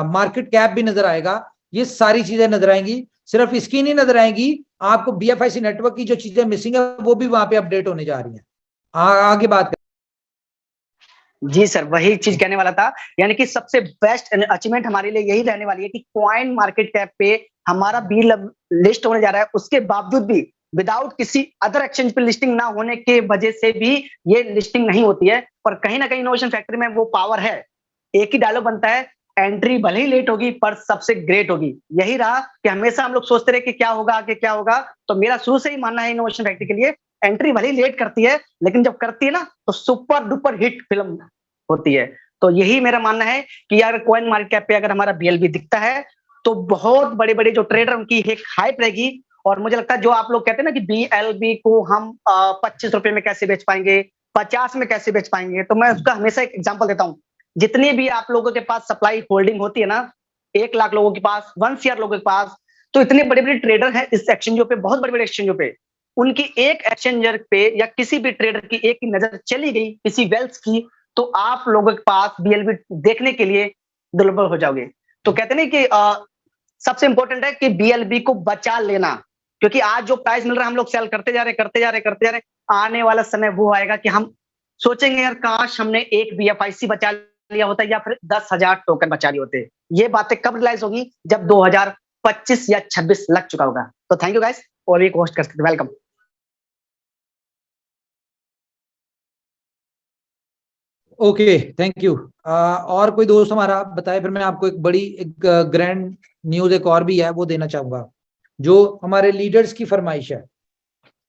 मार्केट कैप भी नजर आएगा। ये सारी चीजें नजर आएंगी। सिर्फ इसकी नहीं नजर आएंगी, आपको BFIC नेटवर्क की जो चीजें मिसिंग है वो भी वहां पे अपडेट होने जा रही हैं। आगे बात जी सर, वही चीज कहने वाला था। यानी कि सबसे बेस्ट अचीवमेंट हमारे लिए यही रहने वाली है कि कॉइन मार्केट कैप पे हमारा बी लिस्ट होने जा रहा है, उसके बावजूद भी विदाउट किसी अदर एक्सचेंज पे लिस्टिंग ना होने के वजह से भी ये लिस्टिंग नहीं होती है। पर कहीं ना कहीं इनोवेशन फैक्ट्री में वो पावर है। एक ही डायलॉग बनता है, एंट्री भले ही लेट होगी पर सबसे ग्रेट होगी। यही रहा कि हमेशा हम लोग सोचते रहे कि क्या होगा आगे, क्या होगा। तो मेरा शुरू से ही मानना है इनोवेशन फैक्ट्री के लिए, एंट्री भले ही लेट करती है लेकिन जब करती है ना तो सुपर डुपर हिट फिल्म होती है। तो यही मेरा मानना है कि यार कॉइन मार्केट कैप पे अगर हमारा BLB दिखता है तो बहुत बड़े बड़े जो ट्रेडर उनकी एक हाइप रहेगी। और मुझे लगता है जो आप लोग कहते हैं ना कि BLB को हम 25 रुपए में कैसे बेच पाएंगे, 50 में कैसे बेच पाएंगे, तो मैं उसका हमेशा एक एग्जांपल देता हूँ। जितनी भी आप लोगों के पास सप्लाई होल्डिंग होती है ना, 1 लाख लोगों के पास, 1 CR लोगों के पास, तो इतने बड़े बड़े ट्रेडर हैं इस एक्सचेंजों पे, बहुत बड़े बड़े एक्सचेंजों पे। उनकी एक एक्सचेंजर पे या किसी भी ट्रेडर की एक नजर चली गई किसी वेल्थ की, तो आप लोगों के पास BLB देखने के लिए दुर्लभ हो जाओगे। तो कहते नहीं कि सबसे इंपॉर्टेंट है कि BLB को बचा लेना, क्योंकि आज जो प्राइस मिल रहा है हम लोग सेल करते जा रहे। आने वाला समय वो आएगा कि हम सोचेंगे यार काश हमने एक BFIC बचा लिया होता या फिर 10,000 टोकन बचा लिए होते। ये बातें कब रियलाइज होगी? जब 2025 या 26 लग चुका होगा। तो थैंक यू गाइस, और एक होस्ट कर सकते, वेलकम। Okay, thank you. और कोई दोस्त हमारा बताए, फिर मैं आपको एक बड़ी एक ग्रैंड न्यूज एक और भी है वो देना चाहूंगा, जो हमारे लीडर्स की फरमाइश है।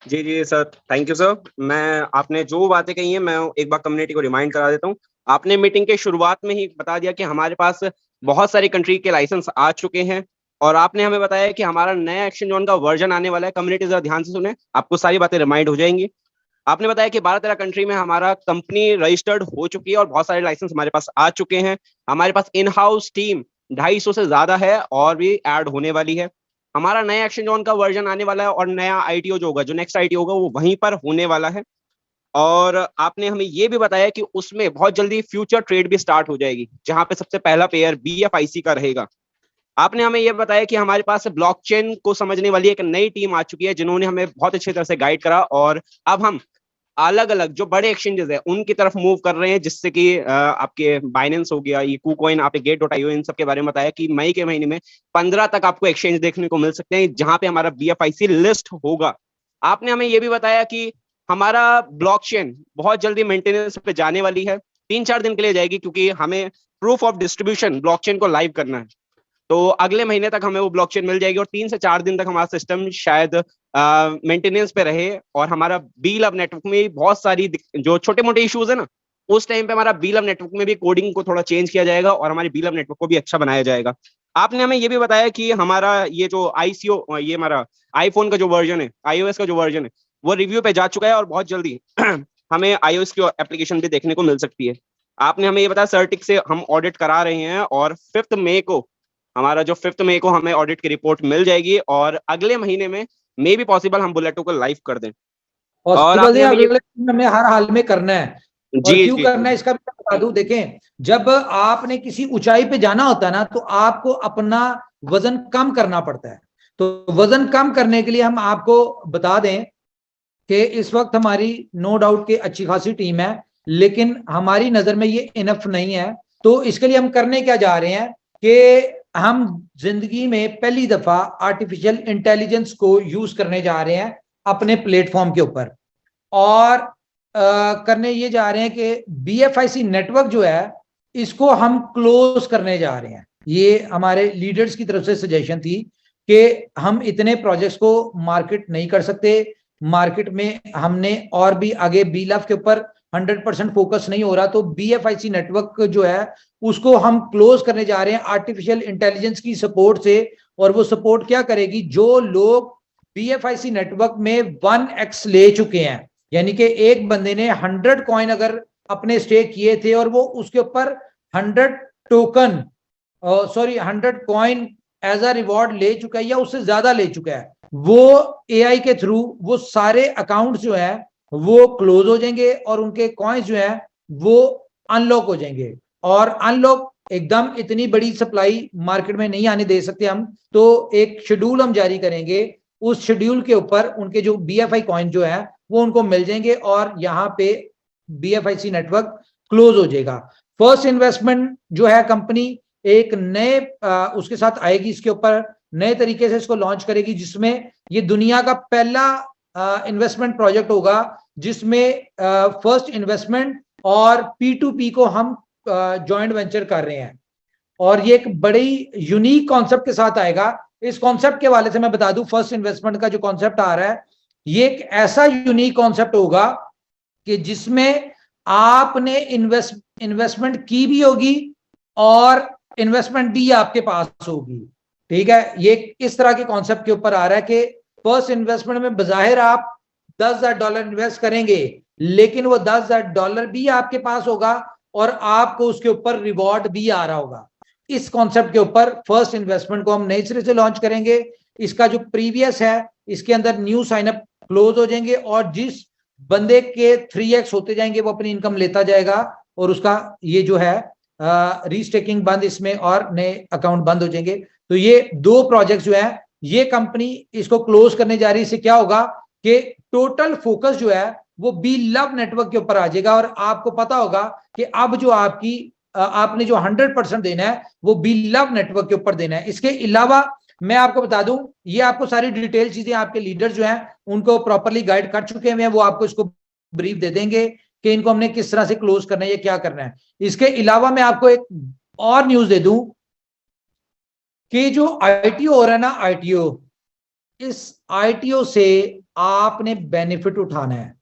जी जी सर, थैंक यू सर। मैं आपने जो बातें कही हैं मैं एक बार कम्युनिटी को रिमाइंड करा देता हूँ। आपने मीटिंग के शुरुआत में ही बता दिया कि हमारे पास बहुत सारी कंट्री के लाइसेंस आ चुके हैं, और आपने हमें बताया कि हमारा नया एक्सचेंज जोन का वर्जन आने वाला है। कम्युनिटी जरा ध्यान से सुने, आपको सारी बातें रिमाइंड हो जाएंगी। आपने बताया कि 12-13 कंट्री में हमारा कंपनी रजिस्टर्ड हो चुकी है और बहुत सारे लाइसेंस हमारे पास आ चुके हैं। हमारे पास इन हाउस टीम 250 से ज्यादा है और भी ऐड होने वाली है। हमारा नया एक्सचेंज जोन का वर्जन आने वाला है और नया ITO जो होगा, जो नेक्स्ट ITO होगा, वो वहीं पर होने वाला है। और आपने हमें ये भी बताया कि उसमें बहुत जल्दी फ्यूचर ट्रेड भी स्टार्ट हो जाएगी, जहां पे सबसे पहला पेयर BFIC का रहेगा। आपने हमें ये बताया कि हमारे पास ब्लॉकचेन को समझने वाली एक नई टीम आ चुकी है, जिन्होंने हमें बहुत अच्छी तरह से गाइड करा, और अब हम अलग अलग जो बड़े एक्सचेंजेस है उनकी तरफ मूव कर रहे हैं, जिससे कि आपके बाइनेंस हो गया, ये KuCoin, आपने Gate.io, इन सब के बारे में बताया कि मई के महीने में 15 तक आपको एक्सचेंज देखने को मिल सकते हैं जहां पे हमारा BFIC लिस्ट होगा। आपने हमें ये भी बताया कि हमारा ब्लॉकचेन बहुत जल्दी मेंटेनेंस पे जाने वाली है, 3-4 दिन के लिए जाएगी, क्योंकि हमें प्रूफ ऑफ डिस्ट्रीब्यूशन ब्लॉकचेन को लाइव करना है। तो अगले महीने तक हमें वो ब्लॉकचेन मिल जाएगी और 3 से 4 दिन तक हमारा सिस्टम शायद मेंटेनेंस पे रहे। और हमारा BLove नेटवर्क में बहुत सारी जो छोटे मोटे इश्यूज है ना, उस टाइम पे हमारा BLove नेटवर्क में भी कोडिंग को थोड़ा चेंज किया जाएगा और हमारे BLove नेटवर्क को भी अच्छा बनाया जाएगा। आपने हमें ये भी बताया कि हमारा ये जो ICO, ये हमारा आईफोन का जो वर्जन है, iOS का जो वर्जन है, वो रिव्यू पे जा चुका है और बहुत जल्दी हमें iOS की एप्लीकेशन भी देखने को मिल सकती है। आपने हमें ये बताया सर्टिक से हम ऑडिट करा रहे हैं और 5 मई को हमें ऑडिट की रिपोर्ट मिल जाएगी, और अगले महीने में मे भी पॉसिबल हम बुलेटो को लाइव कर दें। और अगले हमें हर हाल में करना है। और जी क्यों जी करना है इसका भी बता दूं। देखें, जब आपने किसी ऊंचाई पे जाना होता है ना, तो आपको अपना वजन कम करना पड़ता है। तो वजन कम करने के लिए हम आपको बता दें कि इस वक्त हमारी नो डाउट की अच्छी खासी टीम है, लेकिन हमारी नजर में ये इनफ नहीं है। तो इसके लिए हम करने क्या जा रहे हैं कि हम जिंदगी में पहली दफा आर्टिफिशियल इंटेलिजेंस को यूज करने जा रहे हैं अपने प्लेटफॉर्म के ऊपर, और करने ये जा रहे हैं कि BFIC नेटवर्क जो है इसको हम क्लोज करने जा रहे हैं। ये हमारे लीडर्स की तरफ से सजेशन थी कि हम इतने प्रोजेक्ट्स को मार्केट नहीं कर सकते, मार्केट में हमने और भी आगे BLove के ऊपर 100% फोकस नहीं हो रहा, तो BFIC नेटवर्क जो है उसको हम क्लोज करने जा रहे हैं आर्टिफिशियल इंटेलिजेंस की सपोर्ट से। और वो सपोर्ट क्या करेगी? जो लोग BFIC नेटवर्क में 1x ले चुके हैं, यानी कि एक बंदे ने 100 कॉइन अगर अपने स्टेक किए थे और वो उसके ऊपर 100 कॉइन एज अ रिवॉर्ड ले चुका है या उससे ज्यादा ले चुका है, वो एआई के थ्रू वो सारे अकाउंट जो है वो क्लोज हो जाएंगे और उनके कॉइन्स जो है वो अनलॉक हो जाएंगे। और अनलॉक एकदम इतनी बड़ी सप्लाई मार्केट में नहीं आने दे सकते हम, तो एक शेड्यूल हम जारी करेंगे, उस शेड्यूल के ऊपर उनके जो BFI कॉइन जो है वो उनको मिल जाएंगे और यहाँ पे BFIC नेटवर्क क्लोज हो जाएगा। फर्स्ट इन्वेस्टमेंट जो है कंपनी एक नए उसके साथ आएगी, इसके ऊपर नए तरीके से इसको लॉन्च करेगी, जिसमें ये दुनिया का पहला इन्वेस्टमेंट प्रोजेक्ट होगा जिसमें फर्स्ट इन्वेस्टमेंट और P2P को हम जॉइंट वेंचर कर रहे हैं। और ये एक बड़ी यूनिक कॉन्सेप्ट के साथ आएगा। इस कॉन्सेप्ट के वाले से मैं बता दूं, फर्स्ट इन्वेस्टमेंट का जो कॉन्सेप्ट आ रहा है ये एक ऐसा यूनिक कॉन्सेप्ट होगा कि जिसमें आपने इन्वेस्टमेंट की भी होगी और इन्वेस्टमेंट भी आपके पास होगी। ठीक है, ये इस तरह के कॉन्सेप्ट के ऊपर आ रहा है कि फर्स्ट इन्वेस्टमेंट में बजाहिर आप $10,000 इन्वेस्ट करेंगे, लेकिन वो $10,000 भी आपके पास होगा और आपको उसके ऊपर रिवॉर्ड भी आ रहा होगा। इस कॉन्सेप्ट के ऊपर फर्स्ट इन्वेस्टमेंट को हम नए सिरे से लॉन्च करेंगे। इसका जो प्रीवियस है इसके अंदर न्यू साइनअप क्लोज हो जाएंगे और जिस बंदे के 3x होते जाएंगे वो अपनी इनकम लेता जाएगा और उसका ये जो है रीस्टेकिंग बंद इसमें और नए अकाउंट बंद हो जाएंगे। तो ये दो प्रोजेक्ट जो है ये कंपनी इसको क्लोज करने जा रही है। इससे क्या होगा कि टोटल फोकस जो है वो बी लव नेटवर्क के ऊपर आ जाएगा और आपको पता होगा कि अब जो आपने जो 100% देना है वो बी लव नेटवर्क के ऊपर देना है। इसके अलावा मैं आपको बता दूं, ये आपको सारी डिटेल चीजें आपके लीडर जो हैं उनको प्रॉपरली गाइड कर चुके हैं, वो आपको इसको ब्रीफ दे देंगे कि इनको हमने किस तरह से क्लोज करना है या क्या करना है। इसके अलावा मैं आपको एक और न्यूज दे दूं कि जो ITO हो रहा है ना, ITO, इस ITO से आपने बेनिफिट उठाना है।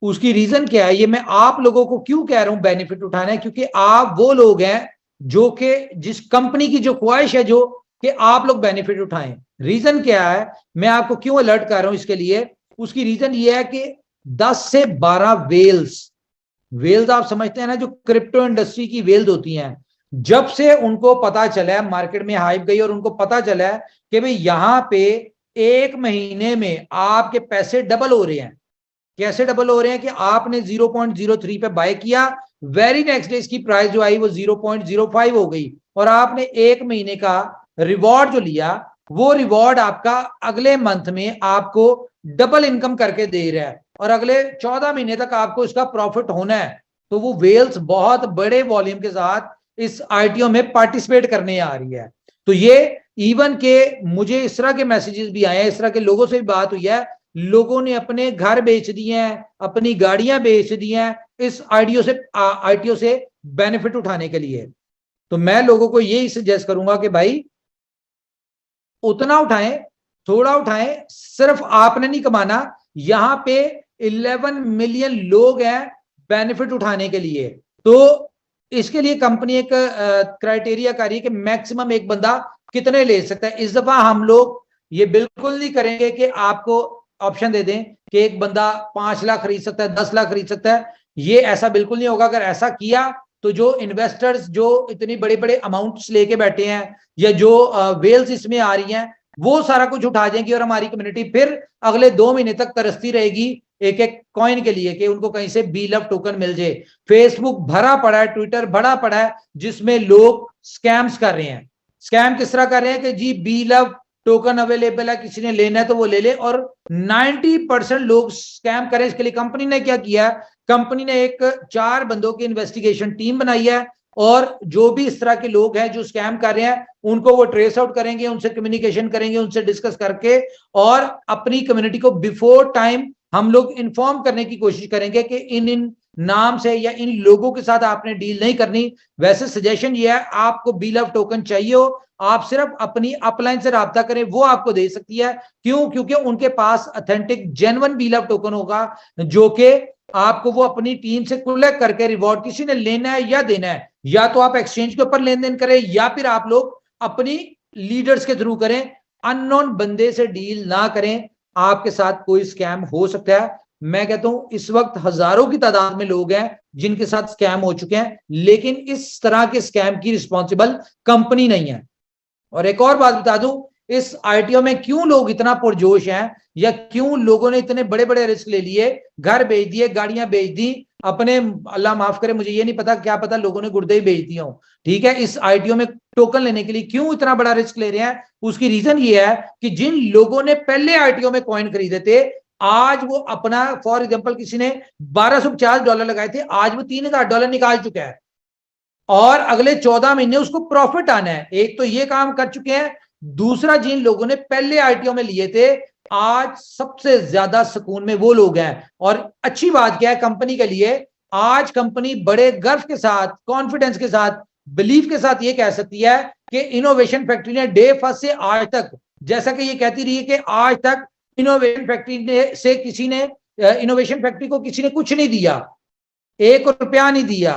उसकी रीजन क्या है, ये मैं आप लोगों को क्यों कह रहा हूं बेनिफिट उठाना है, क्योंकि आप वो लोग हैं जो कि जिस कंपनी की जो ख्वाहिश है जो कि आप लोग बेनिफिट उठाएं। रीजन क्या है, मैं आपको क्यों अलर्ट कर रहा हूं इसके लिए, उसकी रीजन ये है कि 10 से 12 वेल्स आप समझते हैं ना, जो क्रिप्टो इंडस्ट्री की वेल्स होती हैं, जब से उनको पता चला है, मार्केट में हाइप गई और उनको पता चला है कि भाई यहां पे 1 महीने में आपके पैसे डबल हो रहे हैं। कैसे डबल हो रहे हैं कि आपने 0.03 पे बाय किया, वेरी नेक्स्ट डे इसकी प्राइस जो आई वो 0.05 हो गई और आपने 1 महीने का रिवॉर्ड जो लिया वो रिवॉर्ड आपका अगले मंथ में आपको डबल इनकम करके दे रहा है और अगले 14 महीने तक आपको इसका प्रॉफिट होना है। तो वो वेल्स बहुत बड़े वॉल्यूम के साथ इस ITO में पार्टिसिपेट करने आ रही है। तो ये इवन के मुझे इस तरह के मैसेजेस भी आए हैं, इस तरह के लोगों से भी बात हुई है, लोगों ने अपने घर बेच दिए हैं, अपनी गाड़ियां बेच दी हैं इस ITO से बेनिफिट उठाने के लिए। तो मैं लोगों को यही सजेस्ट करूंगा कि भाई उतना उठाएं, थोड़ा उठाएं, सिर्फ आपने नहीं कमाना। यहां पे 11 मिलियन लोग हैं बेनिफिट उठाने के लिए। तो इसके लिए कंपनी एक क्राइटेरिया कर रही है कि मैक्सिमम एक बंदा कितने ले सकता है। इस दफा हम लोग ये बिल्कुल नहीं करेंगे कि आपको ऑप्शन दे दें कि एक बंदा 5 लाख खरीद सकता है, 10 लाख खरीद सकता है, ये ऐसा बिल्कुल नहीं होगा। अगर ऐसा किया तो जो इन्वेस्टर्स जो इतनी बड़े बड़े अमाउंट्स लेके बैठे हैं या जो वेल्स इसमें आ रही हैं वो सारा कुछ उठा जाएंगी और हमारी कम्युनिटी फिर अगले 2 महीने तक तरसती रहेगी एक एक कॉइन के लिए कि उनको कहीं से बी लव टोकन मिल जाए। फेसबुक भरा पड़ा है, ट्विटर भरा पड़ा है जिसमें लोग स्कैम्स कर रहे हैं। स्कैम किस तरह कर रहे हैं कि जी बी लव टोकन अवेलेबल है, किसी ने लेना है तो वो ले ले, और 90% लोग स्कैम करें। इसके लिए कंपनी ने क्या किया, कंपनी ने एक 4 बंदों की इन्वेस्टिगेशन टीम बनाई है और जो भी इस तरह के लोग हैं जो स्कैम कर रहे हैं उनको वो ट्रेस आउट करेंगे, उनसे कम्युनिकेशन करेंगे, उनसे डिस्कस करके और अपनी कम्युनिटी को बिफोर टाइम हम लोग इन्फॉर्म करने की कोशिश करेंगे कि इन नाम से या इन लोगों के साथ आपने डील नहीं करनी। वैसे सजेशन ये है, आपको बी लव टोकन चाहिए हो, आप सिर्फ अपनी अपलाइन से राब्ता करें, वो आपको दे सकती है। क्यों? क्योंकि उनके पास authentic genuine B love token होगा जो कि आपको वो अपनी टीम से कलेक्ट करके रिवॉर्ड किसी ने लेना है या देना है, या तो आप एक्सचेंज के ऊपर लेन देन करें या फिर आप लोग अपनी लीडर्स के थ्रू करें। अननोन बंदे से डील ना करें, आपके साथ कोई स्कैम हो सकता है। मैं कहता हूं इस वक्त हजारों की तादाद में लोग हैं जिनके साथ स्कैम हो चुके हैं, लेकिन इस तरह के स्कैम की रिस्पॉन्सिबल कंपनी नहीं है। और एक और बात बता दूं, इस आईटीओ में क्यों लोग इतना पुरजोश हैं, या क्यों लोगों ने इतने बड़े बड़े रिस्क ले लिए, घर बेच दिए, गाड़ियां बेच दी अपने, अल्लाह माफ करे मुझे ये नहीं पता, क्या पता लोगों ने गुर्दे ही बेच दिए हो, ठीक है, इस आईटीओ में टोकन लेने के लिए क्यों इतना बड़ा रिस्क ले रहे हैं? उसकी रीजन ये है कि जिन लोगों ने पहले आईटीओ में कॉइन खरीदे थे, आज वो अपना, फॉर एग्जांपल किसी ने $1250 लगाए थे, आज वो $3000 निकाल चुका है और अगले 14 महीने उसको प्रॉफिट आना है। एक तो ये काम कर चुके हैं, दूसरा जिन लोगों ने पहले आईटीओ में लिए थे, आज सबसे ज्यादा सुकून में वो लोग हैं। और अच्छी बात क्या है कंपनी के लिए, आज कंपनी बड़े गर्व के साथ, कॉन्फिडेंस के साथ, बिलीफ के साथ ये कह सकती है कि इनोवेशन फैक्ट्री ने डे फर्स्ट से आज तक, जैसा कि ये कहती रही है कि आज तक इनोवेशन फैक्ट्री से किसी ने, इनोवेशन फैक्ट्री को किसी ने कुछ नहीं दिया, ₹1 नहीं दिया।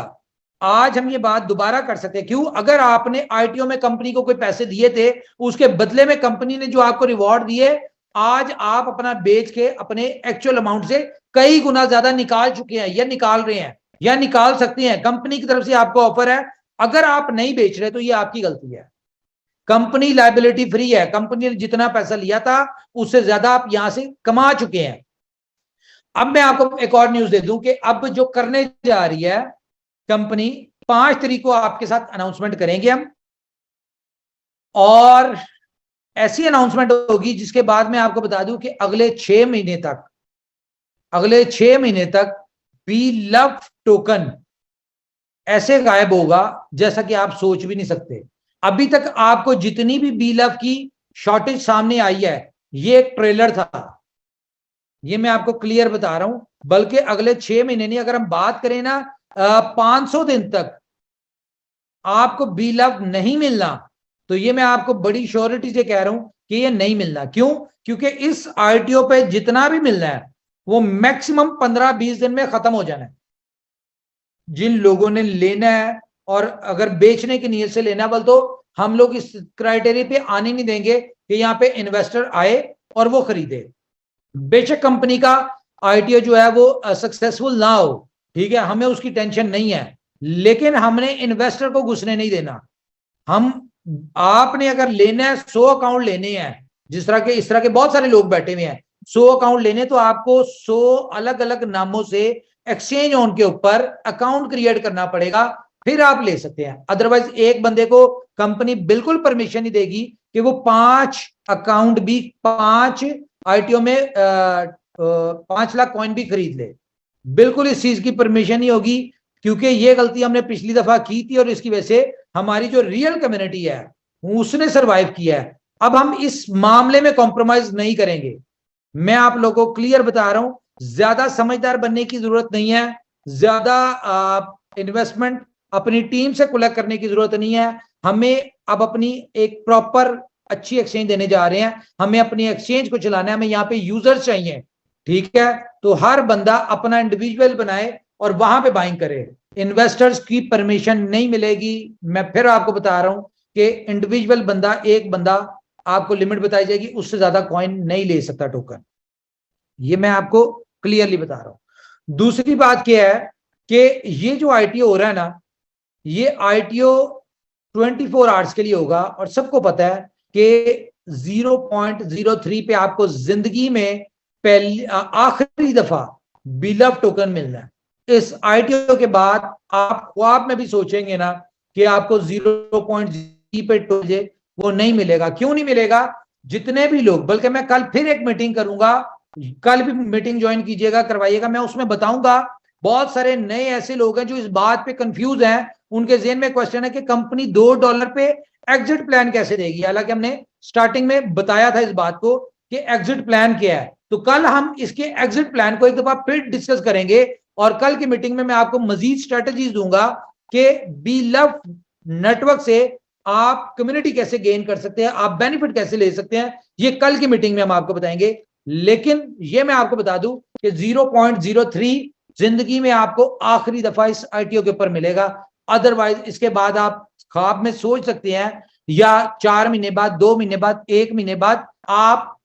आज हम ये बात दोबारा कर सकते हैं, क्यों? अगर आपने आईटीओ में कंपनी को कोई पैसे दिए थे, उसके बदले में कंपनी ने जो आपको रिवॉर्ड दिए, आज आप अपना बेच के अपने एक्चुअल अमाउंट से कई गुना ज्यादा निकाल चुके हैं, या निकाल रहे हैं, या निकाल सकते हैं। कंपनी की तरफ से आपको ऑफर है, अगर आप नहीं बेच रहे तो ये आपकी गलती है। कंपनी लायबिलिटी फ्री है, कंपनी ने जितना पैसा लिया था उससे ज्यादा आप यहां से कमा चुके हैं। अब मैं आपको एक और न्यूज दे दूं कि अब जो करने जा रही है कंपनी, 5 तारीख को आपके साथ अनाउंसमेंट करेंगे हम, और ऐसी अनाउंसमेंट होगी जिसके बाद मैं आपको बता दूं कि अगले 6 महीने तक बी लव टोकन ऐसे गायब होगा जैसा कि आप सोच भी नहीं सकते। अभी तक आपको जितनी भी बी लव की शॉर्टेज सामने आई है, ये एक ट्रेलर था, ये मैं आपको क्लियर बता रहा हूं। बल्कि अगले 6 महीने नहीं, अगर हम बात करें ना 500 दिन तक आपको बी लव नहीं मिलना, तो ये मैं आपको बड़ी श्योरिटी से कह रहा हूं कि ये नहीं मिलना। क्यों? क्योंकि इस आईटीओ पे जितना भी मिलना है वो मैक्सिमम 15-20 दिन में खत्म हो जाना है। जिन लोगों ने लेना है, और अगर बेचने की नीयत से लेना, बल तो हम लोग इस क्राइटेरिया पे आने नहीं देंगे कि यहाँ पे इन्वेस्टर आए और वो खरीदे। बेशक कंपनी का आईटीओ जो है वो सक्सेसफुल ना हो, ठीक है, हमें उसकी टेंशन नहीं है, लेकिन हमने इन्वेस्टर को घुसने नहीं देना। आपने अगर लेना है, 100 अकाउंट लेने हैं, इस तरह के बहुत सारे लोग बैठे हुए हैं, 100 अकाउंट लेने, तो आपको 100 अलग अलग नामों से एक्सचेंज ऑन के ऊपर अकाउंट क्रिएट करना पड़ेगा, फिर आप ले सकते हैं। अदरवाइज एक बंदे को कंपनी बिल्कुल परमिशन नहीं देगी कि वो 5 अकाउंट भी, 5 आईटीओ में 5 लाख कॉइन भी खरीद ले, बिल्कुल इस चीज की परमिशन नहीं होगी, क्योंकि ये गलती हमने पिछली दफा की थी और इसकी वजह से हमारी जो रियल कम्युनिटी है उसने सरवाइव किया है। अब हम इस मामले में कॉम्प्रोमाइज नहीं करेंगे। मैं आप लोगों को क्लियर बता रहा हूं, ज्यादा समझदार बनने की जरूरत नहीं है, ज्यादा इन्वेस्टमेंट अपनी टीम से कलेक्ट करने की जरूरत नहीं है। हमें अब अपनी एक प्रॉपर अच्छी एक्सचेंज देने जा रहे हैं, हमें अपनी एक्सचेंज को चलाना है, हमें यहाँ पे यूजर्स चाहिए, ठीक है। तो हर बंदा अपना इंडिविजुअल बनाए और वहां पे बाइंग करे, इन्वेस्टर्स की परमिशन नहीं मिलेगी। मैं फिर आपको बता रहा हूं कि इंडिविजुअल बंदा, एक बंदा, आपको लिमिट बताई जाएगी, उससे ज्यादा कॉइन नहीं ले सकता टोकन, ये मैं आपको क्लियरली बता रहा हूं। दूसरी बात क्या है कि ये जो आईटीओ हो रहा है ना, ये आईटीओ 24 आवर्स के लिए होगा, और सबको पता है कि 0.03 पे आपको जिंदगी में पहली आखिरी दफा बिलव टोकन मिलना है। इस आईटीओ के बाद आप ख्वाब में भी सोचेंगे ना कि आपको 0.0 पे टोकन वो नहीं मिलेगा। क्यों नहीं मिलेगा? जितने भी लोग, बल्कि मैं कल फिर एक मीटिंग करूंगा, कल भी मीटिंग ज्वाइन कीजिएगा, करवाइएगा, मैं उसमें बताऊंगा। बहुत सारे नए ऐसे लोग हैं जो इस बात पे कंफ्यूज हैं, उनके ज़हन में क्वेश्चन है कि कंपनी $2 पे एग्जिट प्लान कैसे देगी। हालांकि हमने स्टार्टिंग में बताया था इस बात को कि एग्जिट प्लान क्या है। तो कल हम इसके एग्जिट प्लान को एक दफा फिर डिस्कस करेंगे, और कल की मीटिंग में मैं आपको मजीद स्ट्रेटजीज दूंगा कि बी लव नेटवर्क से आप कम्युनिटी कैसे गेन कर सकते हैं, आप बेनिफिट कैसे ले सकते हैं, ये कल की मीटिंग में हम आपको बताएंगे। लेकिन ये मैं आपको बता दूं कि 0.03 जिंदगी में आपको आखिरी दफा इस आईटीओ के ऊपर मिलेगा। अदरवाइज इसके बाद आप ख्वाब में सोच सकते हैं, या 4 महीने बाद, 2 महीने बाद, 1 महीने बाद आप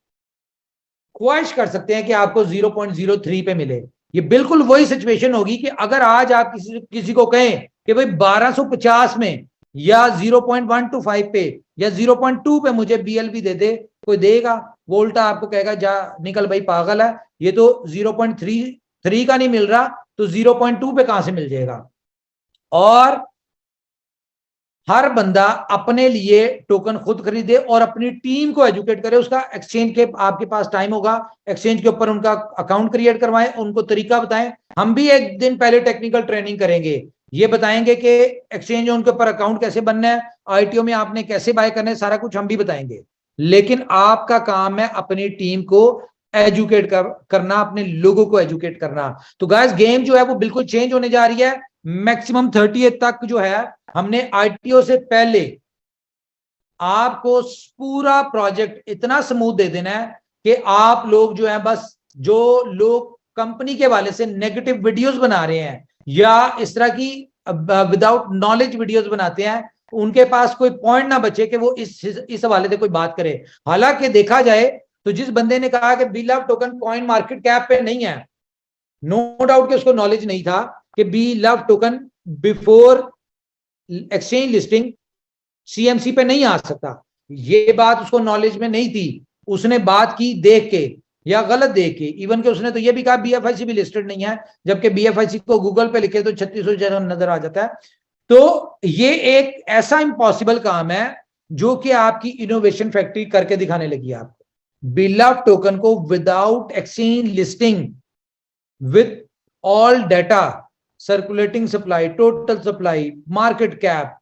ख्वाहिश कर सकते हैं कि आपको 0.03 पे मिले। ये बिल्कुल वही सिचुएशन होगी कि अगर आज आप किसी को कहें कि भाई 1250 में या 0.125 पे या 0.2 पे मुझे BLB दे दे, कोई देगा? वोल्टा आपको कहेगा जा निकल भाई पागल है, ये तो 0.33 का नहीं मिल रहा, तो 0.2 पे कहां से मिल जाएगा? और हर बंदा अपने लिए टोकन खुद खरीदे और अपनी टीम को एजुकेट करे। उसका एक्सचेंज के आपके पास टाइम होगा, एक्सचेंज के ऊपर उनका अकाउंट क्रिएट करवाएं, उनको तरीका बताएं। हम भी एक दिन पहले टेक्निकल ट्रेनिंग करेंगे, ये बताएंगे कि एक्सचेंज उनके ऊपर अकाउंट कैसे बनना है, ITO में आपने कैसे बाय करना है, सारा कुछ हम भी बताएंगे। लेकिन आपका काम है अपनी टीम को एजुकेट करना, अपने लोगों को एजुकेट करना। तो गाइस गेम जो है वो बिल्कुल चेंज होने जा रही है। मैक्सिमम 30 तक जो है हमने ITO से पहले आपको पूरा प्रोजेक्ट इतना स्मूथ दे देना है कि आप लोग जो है, बस जो लोग कंपनी के वाले से नेगेटिव वीडियोस बना रहे हैं या इस तरह की विदाउट नॉलेज वीडियोस बनाते हैं, उनके पास कोई पॉइंट ना बचे कि वो इस हवाले से कोई बात करे। हालांकि देखा जाए तो जिस बंदे ने कहा कि BLOVE token coin market cap पे नहीं है, नो डाउट कि उसको नॉलेज नहीं था कि BLOVE token before exchange listing CMC पे नहीं आ सकता, ये बात उसको नॉलेज में नहीं थी। उसने बात की देख के या गलत देख के, इवन के उसने तो ये भी कहा BFIC भी लिस्टेड नहीं है, जबकि BFIC को गूगल पे लिखे तो 3600 नजर आ जाता है। तो ये एक ऐसा इम्पॉसिबल काम है जो कि आपकी इनोवेशन फैक्ट्री करके दिखाने लगी है आपको। BLOVE टोकन को without exchange listing with all data, circulating supply, total supply, market cap,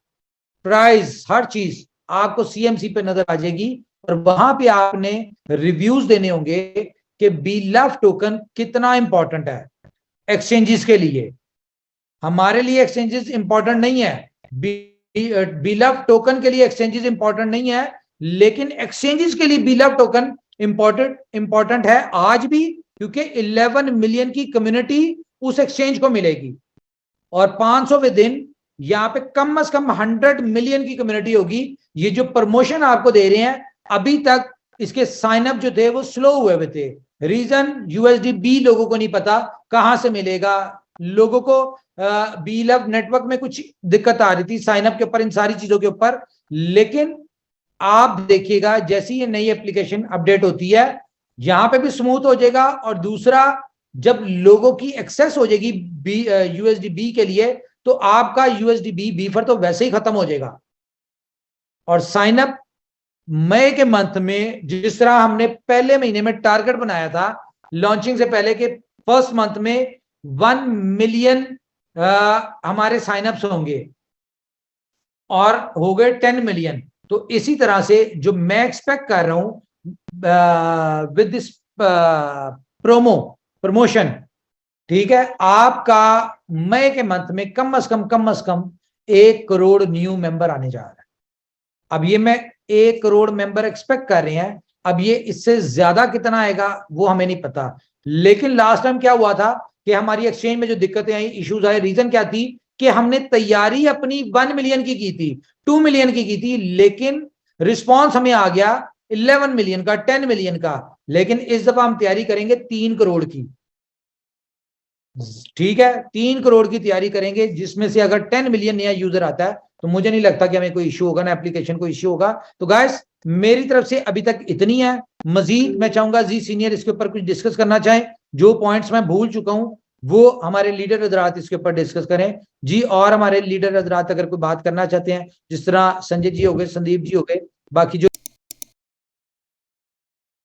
price, हर चीज आपको CMC पे नजर आ जाएगी और वहां पे आपने रिव्यूज देने होंगे कि BLOVE टोकन कितना इंपॉर्टेंट है एक्सचेंजेस के लिए। हमारे लिए एक्सचेंजेस इंपॉर्टेंट नहीं है, BLOVE टोकन के लिए एक्सचेंजेस इंपॉर्टेंट नहीं है, लेकिन एक्सचेंजेस के लिए BLOVE टोकन इंपॉर्टेंट है आज भी, क्योंकि 11 मिलियन की कम्युनिटी उस एक्सचेंज को मिलेगी और 500वें दिन यहां पे कम से कम 100 मिलियन की कम्युनिटी होगी। ये जो प्रमोशन आपको दे रहे हैं, अभी तक इसके साइन अप जो थे वो स्लो हुए थे। रीजन USDB लोगों को नहीं पता कहां से मिलेगा, लोगों को BLOVE नेटवर्क में कुछ दिक्कत आ रही थी साइन अप के ऊपर, इन सारी चीजों के ऊपर। लेकिन आप देखिएगा जैसी ये नई एप्लीकेशन अपडेट होती है, यहां पे भी स्मूथ हो जाएगा। और दूसरा, जब लोगों की एक्सेस हो जाएगी USDB के लिए, तो आपका USDB बीफर तो वैसे ही खत्म हो जाएगा। और साइन अप मई के मंथ में, जिस तरह हमने पहले महीने में टारगेट बनाया था लॉन्चिंग से पहले के फर्स्ट मंथ में 1 मिलियन हमारे साइन अप्स होंगे और हो गए 10 मिलियन। तो इसी तरह से जो मैं एक्सपेक्ट कर रहा हूं विद दिस प्रमोशन, ठीक है, आपका मई के मंथ में कम से कम 1 करोड़ न्यू मेंबर आने जा रहा है। अब ये मैं 1 करोड़ मेंबर एक्सपेक्ट कर रहे हैं, अब ये इससे ज्यादा कितना आएगा वो हमें नहीं पता। लेकिन लास्ट टाइम क्या हुआ था कि हमारी एक्सचेंज में जो दिक्कतें आई, इश्यूज आए, रीजन क्या थी कि हमने तैयारी अपनी 1 मिलियन की थी, 2 मिलियन की थी, लेकिन रिस्पॉन्स हमें आ गया 11 मिलियन का, 10 मिलियन का। लेकिन इस दफा हम तैयारी करेंगे 3 करोड़ की, ठीक है, 3 करोड़ की तैयारी करेंगे, जिसमें से अगर 10 मिलियन नया यूजर आता है तो मुझे नहीं लगता कि हमें कोई इश्यू होगा, ना एप्लीकेशन को इश्यू होगा। तो गाइस मेरी तरफ से अभी तक इतनी है। मजीद मैं चाहूंगा जी सीनियर इसके ऊपर कुछ डिस्कस करना चाहें, जो पॉइंट्स मैं भूल चुका हूं वो हमारे लीडर हजरात इसके ऊपर डिस्कस करें जी। और हमारे लीडर हजरात अगर कोई बात करना चाहते हैं, जिस तरह संजय जी हो गए, संदीप जी हो गए, बाकी जो